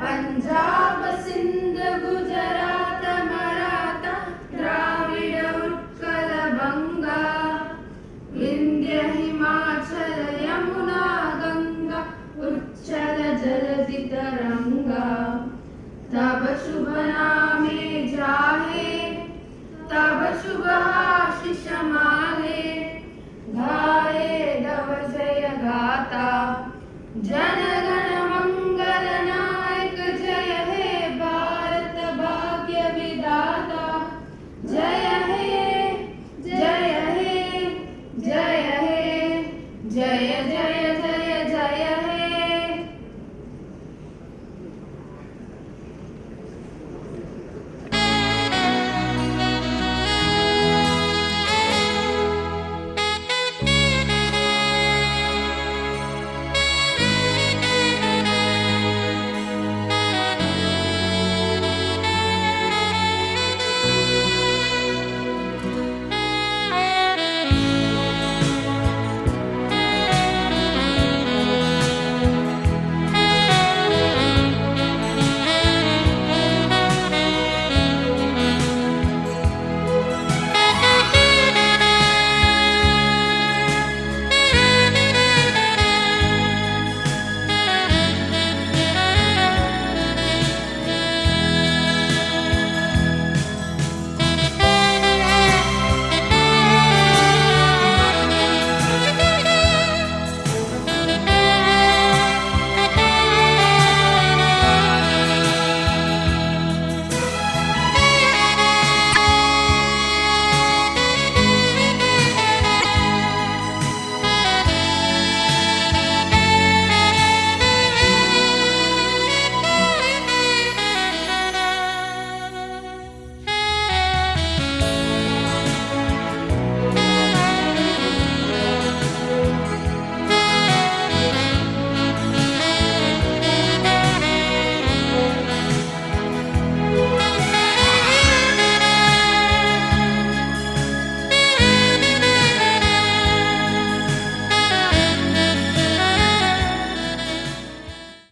Punjab Sindh Gujarat Maratha Dravid Utkal बंगा विंध्य हिमाचल यमुना गंगा उच्चल जलधि तरंगा तब शुभ नामे जाहे तब शुभ आशीष माहे गाए दव जय गाता जन